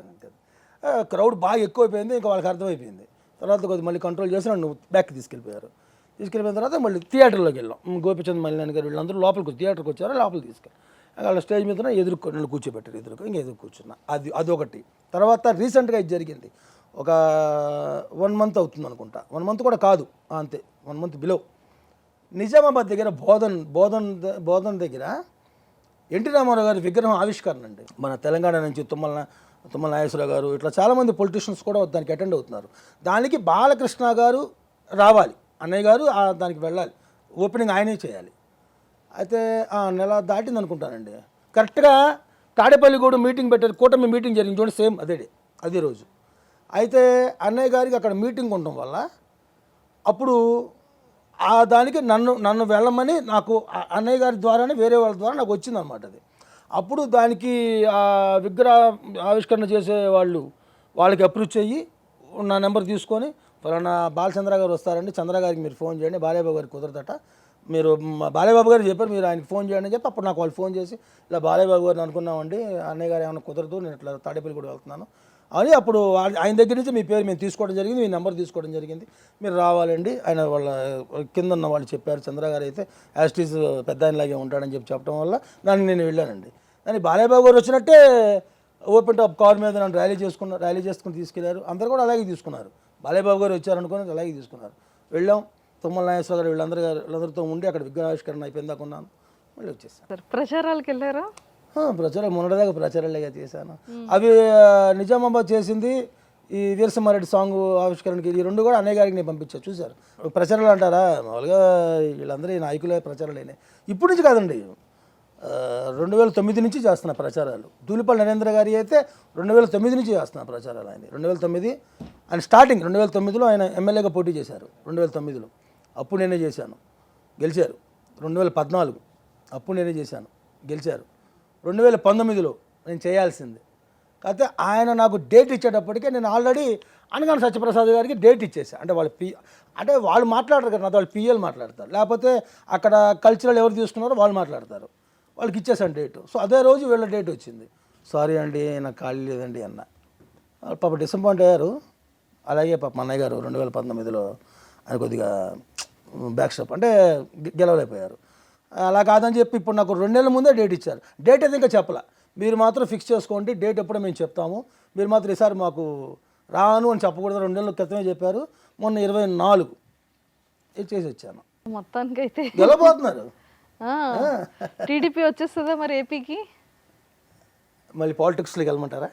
క్రౌడ్ బాగా ఎక్కువైపోయింది, ఇంకా వాళ్ళకి అర్థమైపోయింది. తర్వాత కొద్దిగా మళ్ళీ కంట్రోల్ చేసి నన్ను బ్యాక్ తీసుకెళ్ళిపోయిన తర్వాత మళ్ళీ థియేటర్లోకి వెళ్ళాం. గోపిచంద్ మల్లేని గారు వీళ్ళందరూ లోపలికి థియేటర్కి వచ్చారు, లోపలికి తీసుకెళ్ళి వాళ్ళ స్టేజ్ మీద నన్ను కూర్చోబెట్టారు ఇంకా ఎదురు కూర్చున్నా. అదొకటి. తర్వాత రీసెంట్గా ఇది జరిగింది, ఒక 1 మంత్ అవుతుంది అనుకుంటా, 1 మంత్ కూడా కాదు, అంతే 1 మంత్ బిలో. నిజామాబాద్ దగ్గర బోధన్ దగ్గర ఎన్టీ రామారావు గారి విగ్రహం ఆవిష్కరణ అండి. మన తెలంగాణ నుంచి తుమ్మల నాగేశ్వరరావు గారు ఇట్లా చాలామంది పొలిటీషియన్స్ కూడా దానికి అటెండ్ అవుతున్నారు. దానికి బాలకృష్ణ గారు రావాలి, అన్నయ్య గారు దానికి వెళ్ళాలి, ఓపెనింగ్ ఆయనే చేయాలి. అయితే నెల దాటింది అనుకుంటానండి, కరెక్ట్గా తాడేపల్లిగూడ మీటింగ్ పెట్టారు, కూటమి మీటింగ్ జరిగింది చూడండి, సేమ్ అదే రోజు. అయితే అన్నయ్య గారికి అక్కడ మీటింగ్ ఉండడం వల్ల అప్పుడు దానికి నన్ను వెళ్ళమని నాకు అన్నయ్య గారి ద్వారానే వేరే వాళ్ళ ద్వారా నాకు వచ్చిందనమాట అది. అప్పుడు దానికి విగ్రహ ఆవిష్కరణ చేసే వాళ్ళకి అప్రోచ్ అయ్యి నా నెంబర్ తీసుకొని, ఫలానా బాలచంద్ర గారు వస్తారండి, చంద్ర గారికి మీరు ఫోన్ చేయండి, బాలయ్యబాబు గారికి కుదరదట, మీరు బాలయ్యబాబు గారు చెప్పారు మీరు ఆయనకి ఫోన్ చేయండి అని చెప్పి అప్పుడు నాకు వాళ్ళు ఫోన్ చేసి, ఇలా బాలయ్యబాబు గారిని అనుకున్నామండి, అన్నయ్య గారు ఏమైనా కుదరదు, నేను ఇట్లా తాడేపల్లి కూడా వెళ్తున్నాను అని అప్పుడు ఆయన దగ్గర నుంచి మీ పేరు మేము తీసుకోవడం జరిగింది, మీ నెంబర్ తీసుకోవడం జరిగింది, మీరు రావాలండి. ఆయన వాళ్ళ కింద ఉన్న వాళ్ళు చెప్పారు, చంద్ర గారు అయితే యాస్టీస్ పెద్ద ఆయనలాగే ఉంటాడని చెప్పడం వల్ల దానికి నేను వెళ్ళానండి. కానీ బాలయ్యబాబు గారు వచ్చినట్టే ఓపెన్ టాప్ కార్ మీద నన్ను ర్యాలీ చేసుకుని తీసుకెళ్లారు. అందరూ కూడా అలాగే తీసుకున్నారు. బాలయ్యబాబు గారు వచ్చారనుకుని అలాగే తీసుకున్నారు. వెళ్ళాం, తుమ్మల నాగేశ్వర గారు వీళ్ళందరితో ఉండి అక్కడ విగ్రహావిష్కరణ అయిపోయిందాక ఉన్నాను, మళ్ళీ వచ్చేసాను. ప్రచారాలకు వెళ్ళారా? ప్రచారం మొన్నటిదాకా ప్రచారాలుగా చేశాను. అవి నిజామాబాద్ చేసింది ఈ వీరసింహారెడ్డి సాంగ్ ఆవిష్కరణకి, ఈ 2 కూడా అన్నయ్య గారికి నేను పంపించాను. చూశారు ప్రచారాలు అంటారా, మామూలుగా వీళ్ళందరూ ఈ నాయకులే ప్రచారాలైనాయి. ఇప్పటి నుంచి కాదండి, 2009 నుంచి చేస్తున్న ప్రచారాలు. దూలిపల్లి నరేంద్ర గారి అయితే 2009 నుంచి చేస్తున్న ప్రచారాలు. ఆయన 2009 ఆయన స్టార్టింగ్ 2009లో ఆయన ఎమ్మెల్యేగా పోటీ చేశారు. 2009లో అప్పుడు నేనే చేశాను, గెలిచారు. 2014 అప్పుడు నేనే చేశాను, గెలిచారు. 2019లో నేను చేయాల్సింది. కాకపోతే ఆయన నాకు డేట్ ఇచ్చేటప్పటికే నేను ఆల్రెడీ అనగానే సత్యప్రసాద్ గారికి డేట్ ఇచ్చేసాను. అంటే వాళ్ళు మాట్లాడరు కదా, నాతో వాళ్ళు పిఎల్ మాట్లాడతారు, లేకపోతే అక్కడ కల్చరల్ ఎవరు తీసుకున్నారో వాళ్ళు మాట్లాడతారు, వాళ్ళకి ఇచ్చేసాను డేటు. సో అదే రోజు వీళ్ళ డేట్ వచ్చింది. సారీ అండి నాకు ఖాళీ లేదండి అన్న. పాప డిసప్పాయింట్ అయ్యారు. అలాగే పాప అన్నయ్య గారు 2019లో ఆయన కొద్దిగా బ్యాక్ స్టెప్ అంటే గెలవలేకపోయారు. అలా కాదని చెప్పి ఇప్పుడు నాకు 2 నెలల ముందే డేట్ ఇచ్చారు. డేట్ అయితే ఇంకా చెప్పలే, మీరు మాత్రం ఫిక్స్ చేసుకోండి, డేట్ ఎప్పుడో మేము చెప్తాము, మీరు మాత్రం ఈసారి మాకు రాను అని చెప్పకూడదు, 2 నెలల క్రితమే చెప్పారు. మొన్న 24 చేసి వచ్చాను. మొత్తానికి అయితే గెలవబోతున్నారు. టీడీపీ వచ్చేస్తుందా మరి ఏపీకి? మళ్ళీ పాలిటిక్స్లోకి వెళ్ళమంటారా?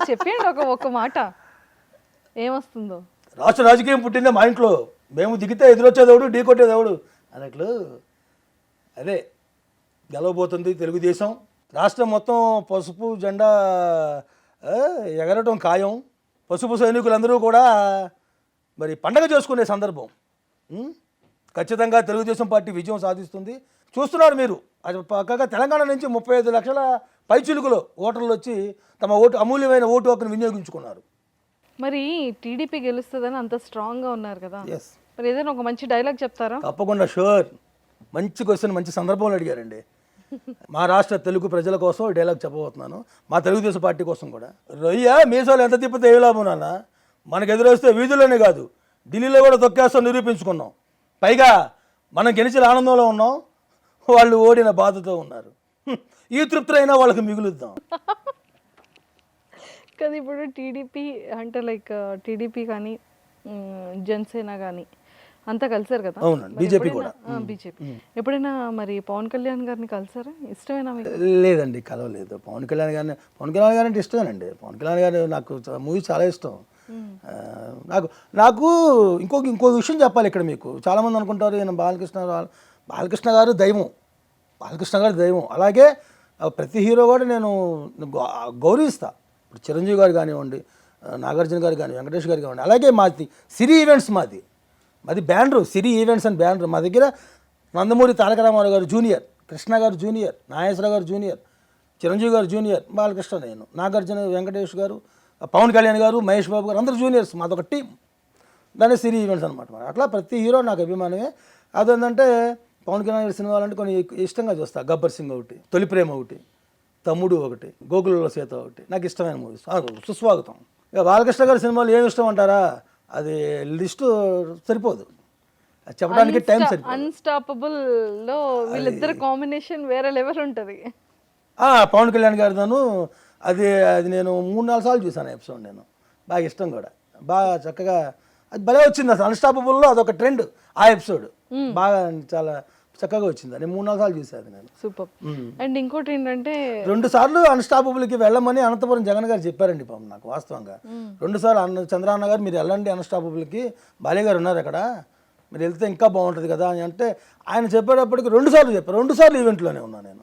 చెప్పండి ఒక మాట, ఏమొస్తుందో. రాష్ట్ర రాజకీయం పుట్టిందే మా ఇంట్లో, మేము దిగితే ఎదురొచ్చేదెవడు, ఢీ కొట్టేదెవడు అన్నట్లు అదే గెలవబోతుంది తెలుగుదేశం. రాష్ట్రం మొత్తం పసుపు జెండా ఎగరటం ఖాయం. పసుపు సైనికులందరూ కూడా మరి పండగ చేసుకునే సందర్భం. ఖచ్చితంగా తెలుగుదేశం పార్టీ విజయం సాధిస్తుంది. చూస్తున్నారు మీరు, అది పక్కగా తెలంగాణ నుంచి 35 లక్షల పైచిలుకులో ఓటర్లు వచ్చి తమ అమూల్యమైన ఓటు హక్కును వినియోగించుకున్నారు. మరి టీడీపీ గెలుస్తుందని అంత స్ట్రాంగ్గా ఉన్నారు కదా, ఎస్, మరి ఏదైనా ఒక మంచి డైలాగ్ చెప్తారా? తప్పకుండా, షూర్. మంచి క్వశ్చన్, మంచి సందర్భంలో అడిగారండి. మా రాష్ట్ర తెలుగు ప్రజల కోసం డైలాగ్ చెప్పబోతున్నాను, మా తెలుగుదేశం పార్టీ కోసం కూడా. రొయ్య మీసాలు ఎంత తిప్పితే ఏ లాభం నాన్న, మనకు ఎదురొస్తే వీధుల్లోనే కాదు ఢిల్లీలో కూడా తొక్కేస్తాం నిరూపించుకున్నాం. పైగా మనం గెలిచిన ఆనందంలో ఉన్నాం, వాళ్ళు ఓడిన బాధతో ఉన్నారు. ఈ తృప్తి అయినా వాళ్ళకి మిగులుద్దాం కదా. ఇప్పుడు టీడీపీ అంటే లైక్ టీడీపీ కానీ జనసేన కానీ అంతా కలిసారు కదా. అవునండి, బీజేపీ కూడా. బీజేపీ ఎప్పుడైనా మరి పవన్ కళ్యాణ్ గారిని కలిసారా? ఇష్టమేనా మీకు? లేదండి, కలవలేదు. పవన్ కళ్యాణ్ గారు అంటే ఇష్టమేనండి. పవన్ కళ్యాణ్ గారు నాకు మూవీ చాలా ఇష్టం. నాకు ఇంకో విషయం చెప్పాలి ఇక్కడ. మీకు చాలామంది అనుకుంటారు ఈయన బాలకృష్ణ గారు దైవం, బాలకృష్ణ గారు దైవం. అలాగే ప్రతి హీరో కూడా నేను గౌరవిస్తా. ఇప్పుడు చిరంజీవి గారు కానివ్వండి, నాగార్జున గారు కానీ, వెంకటేష్ గారు కానివ్వండి. అలాగే మాది సిరి ఈవెంట్స్, మాది బ్యానరు సిరి ఈవెంట్స్ అని బ్యానరు. మా దగ్గర నందమూరి తారక రామారావు గారు జూనియర్, కృష్ణ గారు జూనియర్, నాగేశ్వర గారు జూనియర్, చిరంజీవి గారు జూనియర్, బాలకృష్ణ, నేను, నాగార్జున, వెంకటేష్ గారు, పవన్ కళ్యాణ్ గారు, మహేష్ బాబు గారు, అందరూ జూనియర్స్. మాదొక టీం, దాన్ని సిరి ఈవెంట్స్ అనమాట. అట్లా ప్రతి హీరో నాకు అభిమానమే. అదేంటంటే పవన్ కళ్యాణ్ గారి సినిమాలు అంటే కొన్ని ఇష్టంగా చూస్తా. గబ్బర్ సింగ్ ఒకటి, తొలి ప్రేమ ఒకటి, తమ్ముడు ఒకటి, గోకులలో సీత ఒకటి నాకు ఇష్టమైన మూవీస్. సుస్వాగతం. ఇక బాలకృష్ణ గారి సినిమాలు ఏమి ఇష్టం అంటారా, అది లిస్టు సరిపోదు, చెప్పడానికి టైం సరిపోదు. అన్స్టాపబుల్ లో వీళ్ళిద్దరు కాంబినేషన్ వేరే లెవెల్ ఉంటుంది. పవన్ కళ్యాణ్ గారిదాను అది అది నేను 3-4 సార్లు చూశాను ఎపిసోడ్. నేను బాగా ఇష్టం కూడా, బాగా చక్కగా అది భలే వచ్చింది అసలు. అన్స్టాపబుల్లో అదొక ట్రెండ్ ఆ ఎపిసోడ్, బాగా చాలా చక్కగా వచ్చింది. నేను 3-4 సార్లు చూసాను నేను. సూపర్. అండ్ ఇంకోటి ఏంటంటే 2 సార్లు అన్స్టాపబుల్కి వెళ్ళమని అనంతపురం జగన్ గారు చెప్పారండి పాపం నాకు వాస్తవంగా. 2 సార్లు చంద్రన్న గారు మీరు వెళ్ళండి అన్స్టాపబుల్కి, బాలయ్య గారు ఉన్నారు అక్కడ, మీరు వెళ్తే ఇంకా బాగుంటుంది కదా అని అంటే ఆయన చెప్పేటప్పటికి 2 సార్లు చెప్పారు. 2 సార్లు ఈవెంట్లోనే ఉన్నా నేను,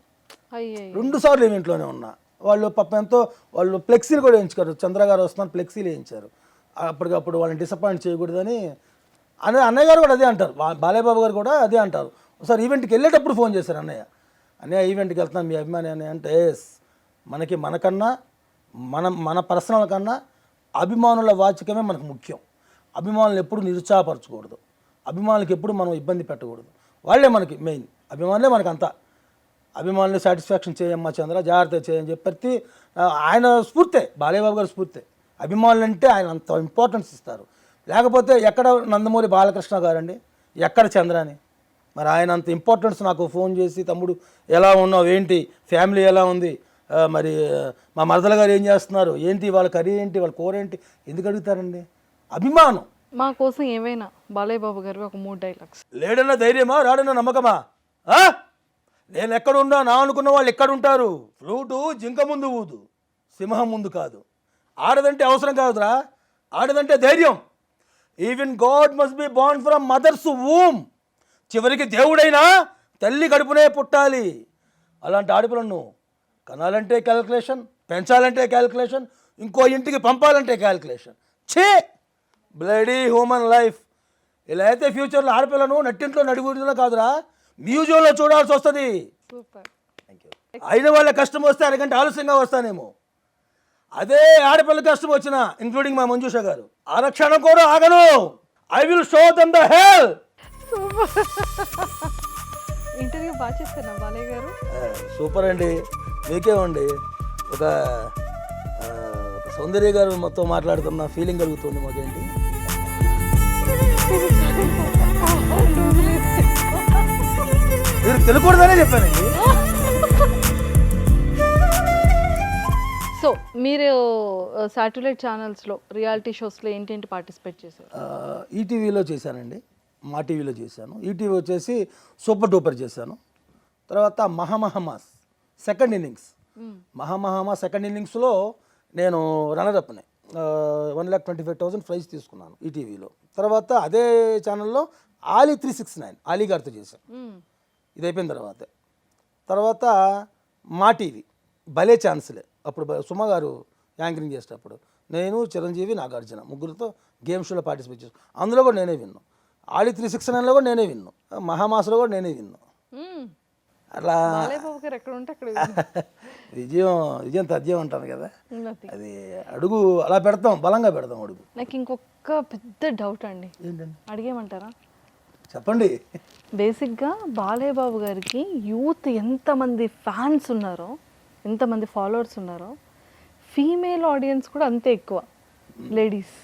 అయ్యే 2 సార్లు ఈవెంట్లోనే ఉన్నా. వాళ్ళు పాపం ఎంతో వాళ్ళు ఫ్లెక్సీలు కూడా వేయించారు. చంద్ర గారు వస్తున్నారు ఫ్లెక్సీలు వేయించారు. అప్పటికప్పుడు వాళ్ళని డిసప్పాయింట్ చేయకూడదని అన్నయ్య గారు కూడా అదే అంటారు, బాలయ్య బాబు గారు కూడా అదే అంటారు. ఒకసారి ఈవెంట్కి వెళ్ళేటప్పుడు ఫోన్ చేశారు, అన్నయ్య ఈవెంట్కి వెళ్తున్నాను మీ అభిమాని అని అంటే, మనకన్నా మన పర్సనల్ కన్నా అభిమానుల వాచకమే మనకు ముఖ్యం. అభిమానులు ఎప్పుడు నిరుత్సాహపరచకూడదు, అభిమానులకు ఎప్పుడు మనం ఇబ్బంది పెట్టకూడదు. వాళ్ళే మనకి మెయిన్, అభిమానులే మనకు అంతా. అభిమానులు సాటిస్ఫాక్షన్ చేయమ్మా చంద్ర, జాగ్రత్త చేయని చెప్పి ఆయన స్ఫూర్తే, బాలయ్య బాబు గారి స్ఫూర్తే. అభిమానులు అంటే ఆయన అంత ఇంపార్టెన్స్ ఇస్తారు. లేకపోతే ఎక్కడ నందమూరి బాలకృష్ణ గారండి, ఎక్కడ చంద్రాని, మరి ఆయన అంత ఇంపార్టెన్స్ నాకు ఫోన్ చేసి తమ్ముడు ఎలా ఉన్నావు, ఏంటి ఫ్యామిలీ ఎలా ఉంది, మరి మా మరదల గారు ఏం చేస్తున్నారు, ఏంటి వాళ్ళ కర్రీ ఏంటి, వాళ్ళ కూర ఏంటి, ఎందుకు అడుగుతారండి? అభిమానం. మా కోసం ఏమైనా బాలయ్య బాబు గారు ఒక 3 డైలాగ్స్. లేడన్న ధైర్యమా, రాడన్న నమ్మకమా, నేను ఎక్కడున్నా నా అనుకున్న వాళ్ళు ఎక్కడుంటారు. ఫ్లూటు జింక ముందు ఊదు, సింహం ముందు కాదు. ఆడదంటే అవసరం కాదురా, ఆడదంటే ధైర్యం. Even God must be born from mothers womb. చివరికి దేవుడైనా తల్లి కడుపునే పుట్టాలి. అలాంటి ఆడపిల్లను కనాలంటే క్యాలిక్యులేషన్, పెంచాలంటే క్యాలిక్యులేషన్, ఇంకో ఇంటికి పంపాలంటే క్యాలిక్యులేషన్. ఛే, బ్లడీ హ్యూమన్ లైఫ్. ఇలా అయితే ఫ్యూచర్లో ఆడపిల్లను నట్టింట్లో నడిగుడిలో కాదురా, మ్యూజియంలో చూడాల్సి వస్తుంది. సూపర్. అయిన వాళ్ళ కష్టం వస్తే అరగంట ఆలస్యంగా వస్తానేమో, అదే ఆడపిల్ల కష్టం వచ్చిన ఇంక్లూడింగ్ మా మంజుష గారు ఆరక్షణ కూడా ఆగను. I will show them the hell. Interview బాగా చేస్తారా బాలయ్య గారు? సూపర్ అండి, మీకేమండి ఒక సౌందర్య గారు మొత్తం మాట్లాడుతున్న ఫీలింగ్ కలుగుతుంది మాకేంటి. మీరు తెలుకూడదనే చెప్పానండి. సో మీరు శాటిలైట్ ఛానల్స్లో రియాలిటీ షోస్లో ఏంటేంటి పార్టిసిపేట్ చేశారు? ఈటీవీలో చేశానండి, మా టీవీలో చేశాను. ఈటీవీ వచ్చేసి సూపర్ డూపర్ చేశాను. తర్వాత మహామహమాస్ సెకండ్ ఇన్నింగ్స్, మహామహమా సెకండ్ ఇన్నింగ్స్లో నేను రన్నరప్ని 1,25,000 ప్రైజ్ తీసుకున్నాను ఈటీవీలో. తర్వాత అదే ఛానల్లో ఆలీ 369 ఆలీ గారితో చేశాను. ఇది అయిపోయిన తర్వాత మా టీవీ భలే ఛాన్స్లే, అప్పుడు సుమ గారు యాంకరింగ్ చేసేటప్పుడు నేను చిరంజీవి నాగార్జున ముగ్గురితో గేమ్ షోలో పార్టిసిపేట్ చేసాను. అందులో కూడా నేనే విన్నాను. ఆలీ 369లో కూడా నేనే విన్నాను, మహామాసలో కూడా నేనే విన్నాను. అట్లా విజయం తథ్యం అంటాను కదా, అది అడుగు అలా పెడతాం, బలంగా పెడతాం అడుగు. నాకు ఇంకొక పెద్ద డౌట్ అండి, ఏంటండి అడిగేమంటారా? చెప్పండి. బేసిక్గా బాలయ్య బాబు గారికి యూత్ ఎంతమంది ఫ్యాన్స్ ఉన్నారో, ఎంతమంది ఫాలోవర్స్ ఉన్నారో, ఫీమేల్ ఆడియన్స్ కూడా అంతే ఎక్కువ, లేడీస్.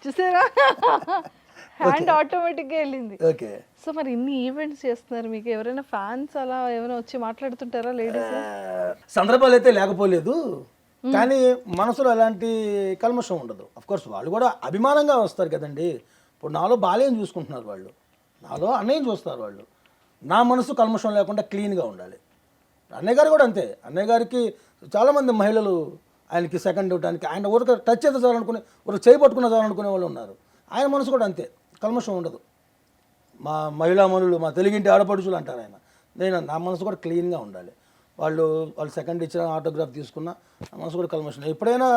చూసారా, హ్యాండ్ ఆటోమేటిక్గా వెళ్ళింది. ఓకే. సో మరి ఇన్ని ఈవెంట్స్ చేస్తున్నారు, మీకు ఎవరైనా ఫ్యాన్స్ అలా ఏమైనా వచ్చి మాట్లాడుతుంటారా లేడీస్? సందర్భాలు అయితే లేకపోలేదు, కానీ మనసులో ఎలాంటి కల్మషం ఉండదు. అఫ్కోర్స్ వాళ్ళు కూడా అభిమానంగా వస్తారు కదండి. ఇప్పుడు నాలో బాలయ్యని చూసుకుంటున్నారు వాళ్ళు, నాలో అన్నయ్యని చూస్తారు వాళ్ళు. నా మనసు కల్మషం లేకుండా క్లీన్గా ఉండాలి. అన్నయ్య గారు కూడా అంతే. అన్నయ్య గారికి చాలామంది మహిళలు ఆయనకి సెకండ్ ఇవ్వడానికి, ఆయన ఊరికి టచ్ అయితే చాలనుకునే, ఊరికి చేయి పట్టుకున్న చాలనుకునే వాళ్ళు ఉన్నారు. ఆయన మనసు కూడా అంతే, కల్మషం ఉండదు. మా మహిళామణులు, మా తెలుగింటి ఆడపడుచులు అంటారు ఆయన. నా మనసు కూడా క్లీన్గా ఉండాలి. వాళ్ళు సెకండ్ ఇచ్చిన ఆటోగ్రాఫ్ తీసుకున్న నా మనసు కూడా కల్మషం. ఎప్పుడైనా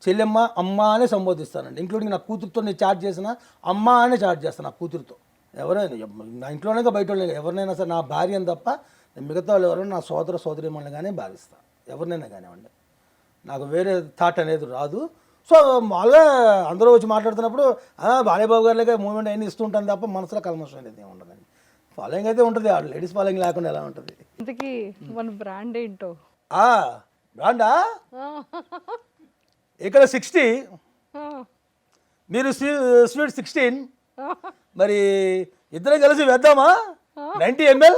చెల్లెమ్మ అమ్మ అనే సంబోధిస్తానండి. ఇంక్లూడింగ్ నా కూతురుతో నేను చాట్ చేసిన అమ్మ అనే చాట్ చేస్తాను. నా కూతురుతో ఎవరైనా, నా ఇంట్లోనే బయట ఎవరినైనా సరే, నా భార్యను తప్ప మిగతా వాళ్ళు ఎవరైనా నా సోదర సోదరీమణులుగానే భావిస్తాను, ఎవరినైనా కానివ్వండి. నాకు వేరే థాట్ అనేది రాదు. సో మామూలుగా అందరూ వచ్చి మాట్లాడుతున్నప్పుడు బాలయ్య బాబు గారిలాగా మూమెంట్ అయినా ఇస్తూ ఉంటాను తప్ప మనసులో కల్మషం అనేది ఏమి ఉండదండి. ఫాలోయింగ్ అయితే ఉంటుంది, లేడీస్ ఫాలోయింగ్ లేకుండా ఎలా ఉంటుంది? ఇంతకీ మన బ్రాండ్ ఏంటో? బ్రాండా ఇక్కడ 60, మీరు స్వీట్ 16, మరి ఇద్దరం కలిసి వేద్దామా 90 ml?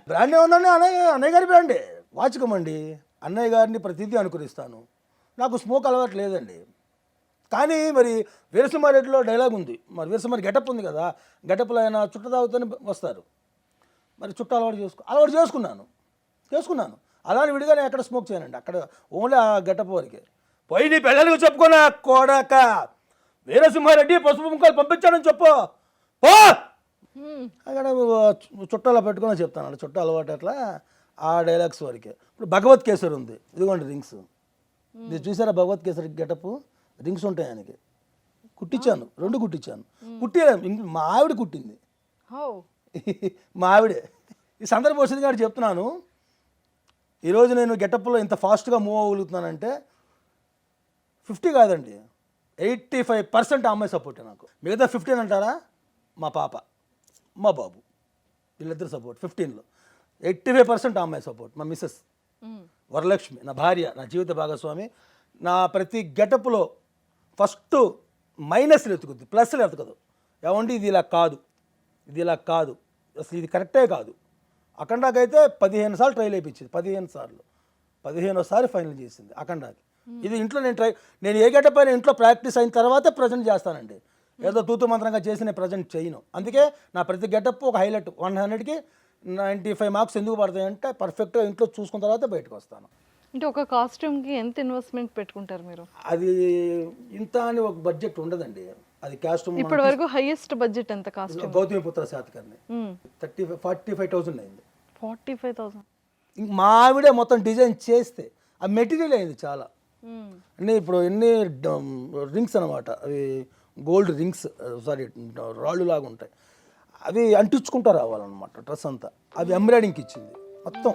బ్రాండ్ ఏముందండి, అన్నయ్య గారి బ్రాండే వాచకమండి. అన్నయ్య గారిని ప్రతిదీ అనుకరిస్తాను. నాకు స్మోక్ అలవాటు లేదండి. కానీ మరి వీరసింహారెడ్డిలో డైలాగ్ ఉంది, మరి వీరసింహారెడ్డి గెటప్ ఉంది కదా, గెటప్లో ఆయన చుట్ట తాగుతూనే వస్తారు. మరి చుట్ట అలవాటు చేసుకున్నాను. అలానే విడిగా నేను ఎక్కడ స్మోక్ చేయనండి, అక్కడ ఓన్లీ ఆ గెటప్ వరకే. పోయి నీ పిల్లలకు చెప్పుకున్నా కోడాక వీరసింహారెడ్డి పసుపు ముక్కలు పంపించాడని చెప్పు పో. అక్కడ చుట్టాలో పెట్టుకుని చెప్తాను, చుట్ట అలవాటు అట్లా ఆ డైలాగ్స్ వరకే. ఇప్పుడు భగవత్ కేసరి ఉంది, ఇదిగోండి రింగ్స్. ఇది చూసారా భగవత్ కేసరి గెటప్? రింగ్స్ ఉంటాయి ఆయనకి. కుట్టించాను, 2 కుట్టించాను. మా ఆవిడ కుట్టింది, మా ఆవిడే. ఈ సందర్భం వచ్చింది కాబట్టి చెప్తున్నాను. ఈరోజు నేను గెటప్లో ఇంత ఫాస్ట్గా మూవ్ అవ్వగలుగుతున్నానంటే 50 కాదండి, 85% ఆ అమ్మాయి సపోర్టే నాకు. మిగతా 15 అంటారా, మా పాప మా బాబు వీళ్ళిద్దరు సపోర్ట్. 15లో 85% ఆ అమ్మాయి సపోర్ట్. మా మిస్సెస్ వరలక్ష్మి, నా భార్య, నా జీవిత భాగస్వామి. నా ప్రతి గెటప్లో ఫస్ట్ మైనస్లు ఎత్తుకుద్ది, ప్లస్లు ఎత్తుకదు. ఏమండి ఇది ఇలా కాదు, అసలు ఇది కరెక్టే కాదు. అఖండాకైతే 15 సార్లు ట్రైల్ అయిపించింది, 15సారి ఫైనల్ చేసింది అఖండాకి. ఇది ఇంట్లో నేను ఏ గెటప్ అయినా ఇంట్లో ప్రాక్టీస్ అయిన తర్వాతే ప్రజెంట్ చేస్తానండి. ఏదో తూతు మంత్రంగా చేసి నేను ప్రజెంట్ చేయను. అందుకే నా ప్రతి గెటప్ ఒక హైలైట్. 100కి 95 మార్క్స్ ఎందుకు పడతాయంటే పర్ఫెక్ట్గా ఇంట్లో చూసుకున్న తర్వాత బయటకు వస్తాను. అంటే ఒక కాస్ట్యూమ్కి ఎంత ఇన్వెస్ట్మెంట్ పెట్టుకుంటారు మీరు? అది ఇంత అని ఒక బడ్జెట్ ఉండదండి. అది కాస్ట్యూమ్ ఇప్పటి వరకు హైయెస్ట్ బడ్జెట్ ఎంత కాస్ట్యూమ్? గౌతమిపుత్ర శాతకర్ణి 45,000 అయింది. 45,000? మా ఆవిడే మొత్తం డిజైన్ చేస్తే ఆ మెటీరియల్ అయింది చాలా. అన్నీ ఇప్పుడు ఎన్ని రింగ్స్ అనమాట, అవి గోల్డ్ రింగ్స్, సారీ రాళ్ళు లాగా ఉంటాయి, అవి అంటించుకుంటూ రావాలన్నమాట డ్రెస్ అంతా. అవి ఎంబ్రాయిడింగ్కి ఇచ్చింది మొత్తం.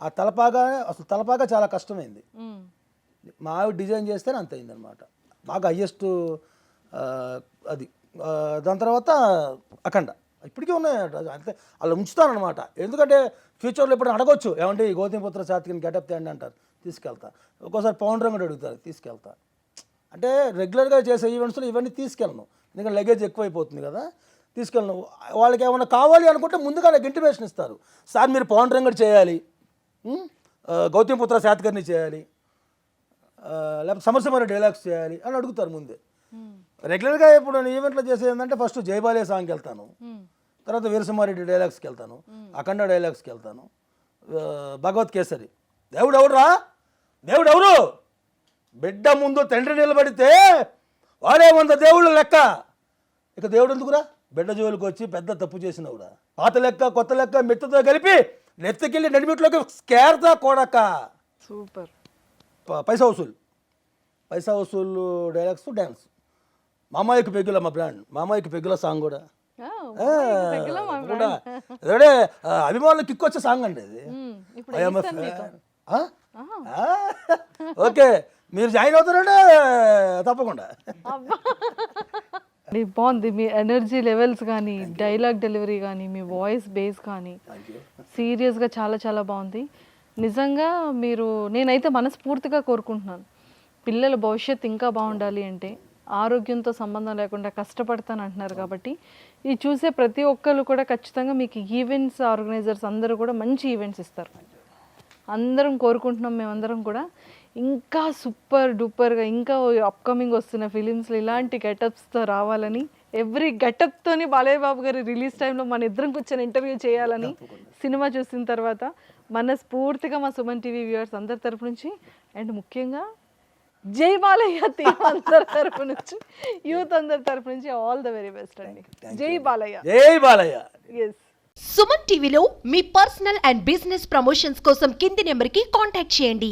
ఆ తలపాగా చాలా కష్టమైంది. మా ఆవిడ డిజైన్ చేస్తేనే అంత అయింది అనమాట. బాగా హయ్యెస్ట్ అది. దాని తర్వాత అఖండ ఇప్పటికీ ఉన్నాయి అంతే, అలా ఉంచుతానమాట. ఎందుకంటే ఫ్యూచర్లో ఇప్పుడు అడగొచ్చు, ఏమంటే ఈ గౌతమిపుత్ర శాతకర్ణి గెటప్ తేండి అంటారు, తీసుకెళ్తా. ఒక్కోసారి పవన్ రంగడు అడుగుతారు, తీసుకెళ్తా. అంటే రెగ్యులర్గా చేసే ఈవెంట్స్లో ఇవన్నీ తీసుకెళ్ళను, ఎందుకంటే లగేజ్ ఎక్కువైపోతుంది కదా, తీసుకెళ్ళను. వాళ్ళకి ఏమైనా కావాలి అనుకుంటే ముందుగా నాకు ఇంటిమేషన్ ఇస్తారు, సార్ మీరు పవన్ రంగడు చేయాలి, గౌతమిపుత్ర శాతకర్ణి చేయాలి, లేకపోతే సమరసింహారెడ్డి డైలాగ్స్ చేయాలి అని అడుగుతారు ముందే. రెగ్యులర్గా ఇప్పుడు నేను ఈవెంట్లో చేసేది ఏంటంటే ఫస్ట్ జయబాలయ సాంగ్కి వెళ్తాను, తర్వాత వీరసింహారెడ్డి డైలాగ్స్కి వెళ్తాను, అఖండ డైలాగ్స్కి వెళ్తాను, భగవత్ కేసరి. దేవుడు ఎవరు బిడ్డ ముందు తండ్రి నిలబడితే వాడే 100 దేవుళ్ళ లెక్క. ఇక దేవుడు ఎందుకురా, బిడ్డ జోలికి వచ్చి పెద్ద తప్పు చేసినవుడా, పాత లెక్క కొత్త లెక్క మెత్తతో కలిపి నెత్తికెళ్ళి నడిమిట్లోకి స్కేర్తా కొడక. సూపర్. పైసా వసూలు డైలాగ్స్, డ్యాన్స్. మామాయికి పెగ్గుల మా బ్రాండ్, మామాయికి పెగ్గుల సాంగ్ కూడా అదే అభిమానులు కిక్ వచ్చే సాంగ్ అండి అది. ఓకే, మీరు జాయిన్ అవుతారంటే తప్పకుండా. బాగుంది మీ ఎనర్జీ లెవెల్స్ కానీ, డైలాగ్ డెలివరీ కానీ, మీ వాయిస్ బేస్ కానీ సీరియస్గా చాలా చాలా బాగుంది. నిజంగా మీరు, నేనైతే మనస్ఫూర్తిగా కోరుకుంటున్నాను, పిల్లల భవిష్యత్తు ఇంకా బాగుండాలి అంటే ఆరోగ్యంతో సంబంధం లేకుండా కష్టపడతాను అంటున్నారు కాబట్టి ఇది చూసే ప్రతి ఒక్కరు కూడా ఖచ్చితంగా మీకు ఈవెంట్స్ ఆర్గనైజర్స్ అందరూ కూడా మంచి ఈవెంట్స్ ఇస్తారు. అందరం కోరుకుంటున్నాం మేమందరం కూడా. ఇంకా సూపర్ డూపర్గా ఇంకా అప్కమింగ్ వస్తున్న ఫిలిమ్స్లో ఇలాంటి గెటప్స్తో రావాలని, ఎవ్రీ గెటప్తోని బాలయ్య బాబు గారి రిలీజ్ టైంలో మన ఇద్దరం కూర్చొని ఇంటర్వ్యూ చేయాలని సినిమా చూసిన తర్వాత మనస్ఫూర్తిగా మా సుమన్ టీవీ వ్యూవర్స్ అందరి తరపు నుంచి, అండ్ ముఖ్యంగా జై బాలయ్య టీం అందరి తరపు నుంచి, యూత్ అందరి తరపు నుంచి ఆల్ ద వెరీ బెస్ట్ అండి. జై బాలయ్య. ఎస్. సుమన్ టీవీలో మీ పర్సనల్ అండ్ బిజినెస్ ప్రమోషన్స్ కోసం కింది నెంబర్కి కాంటాక్ట్ చేయండి.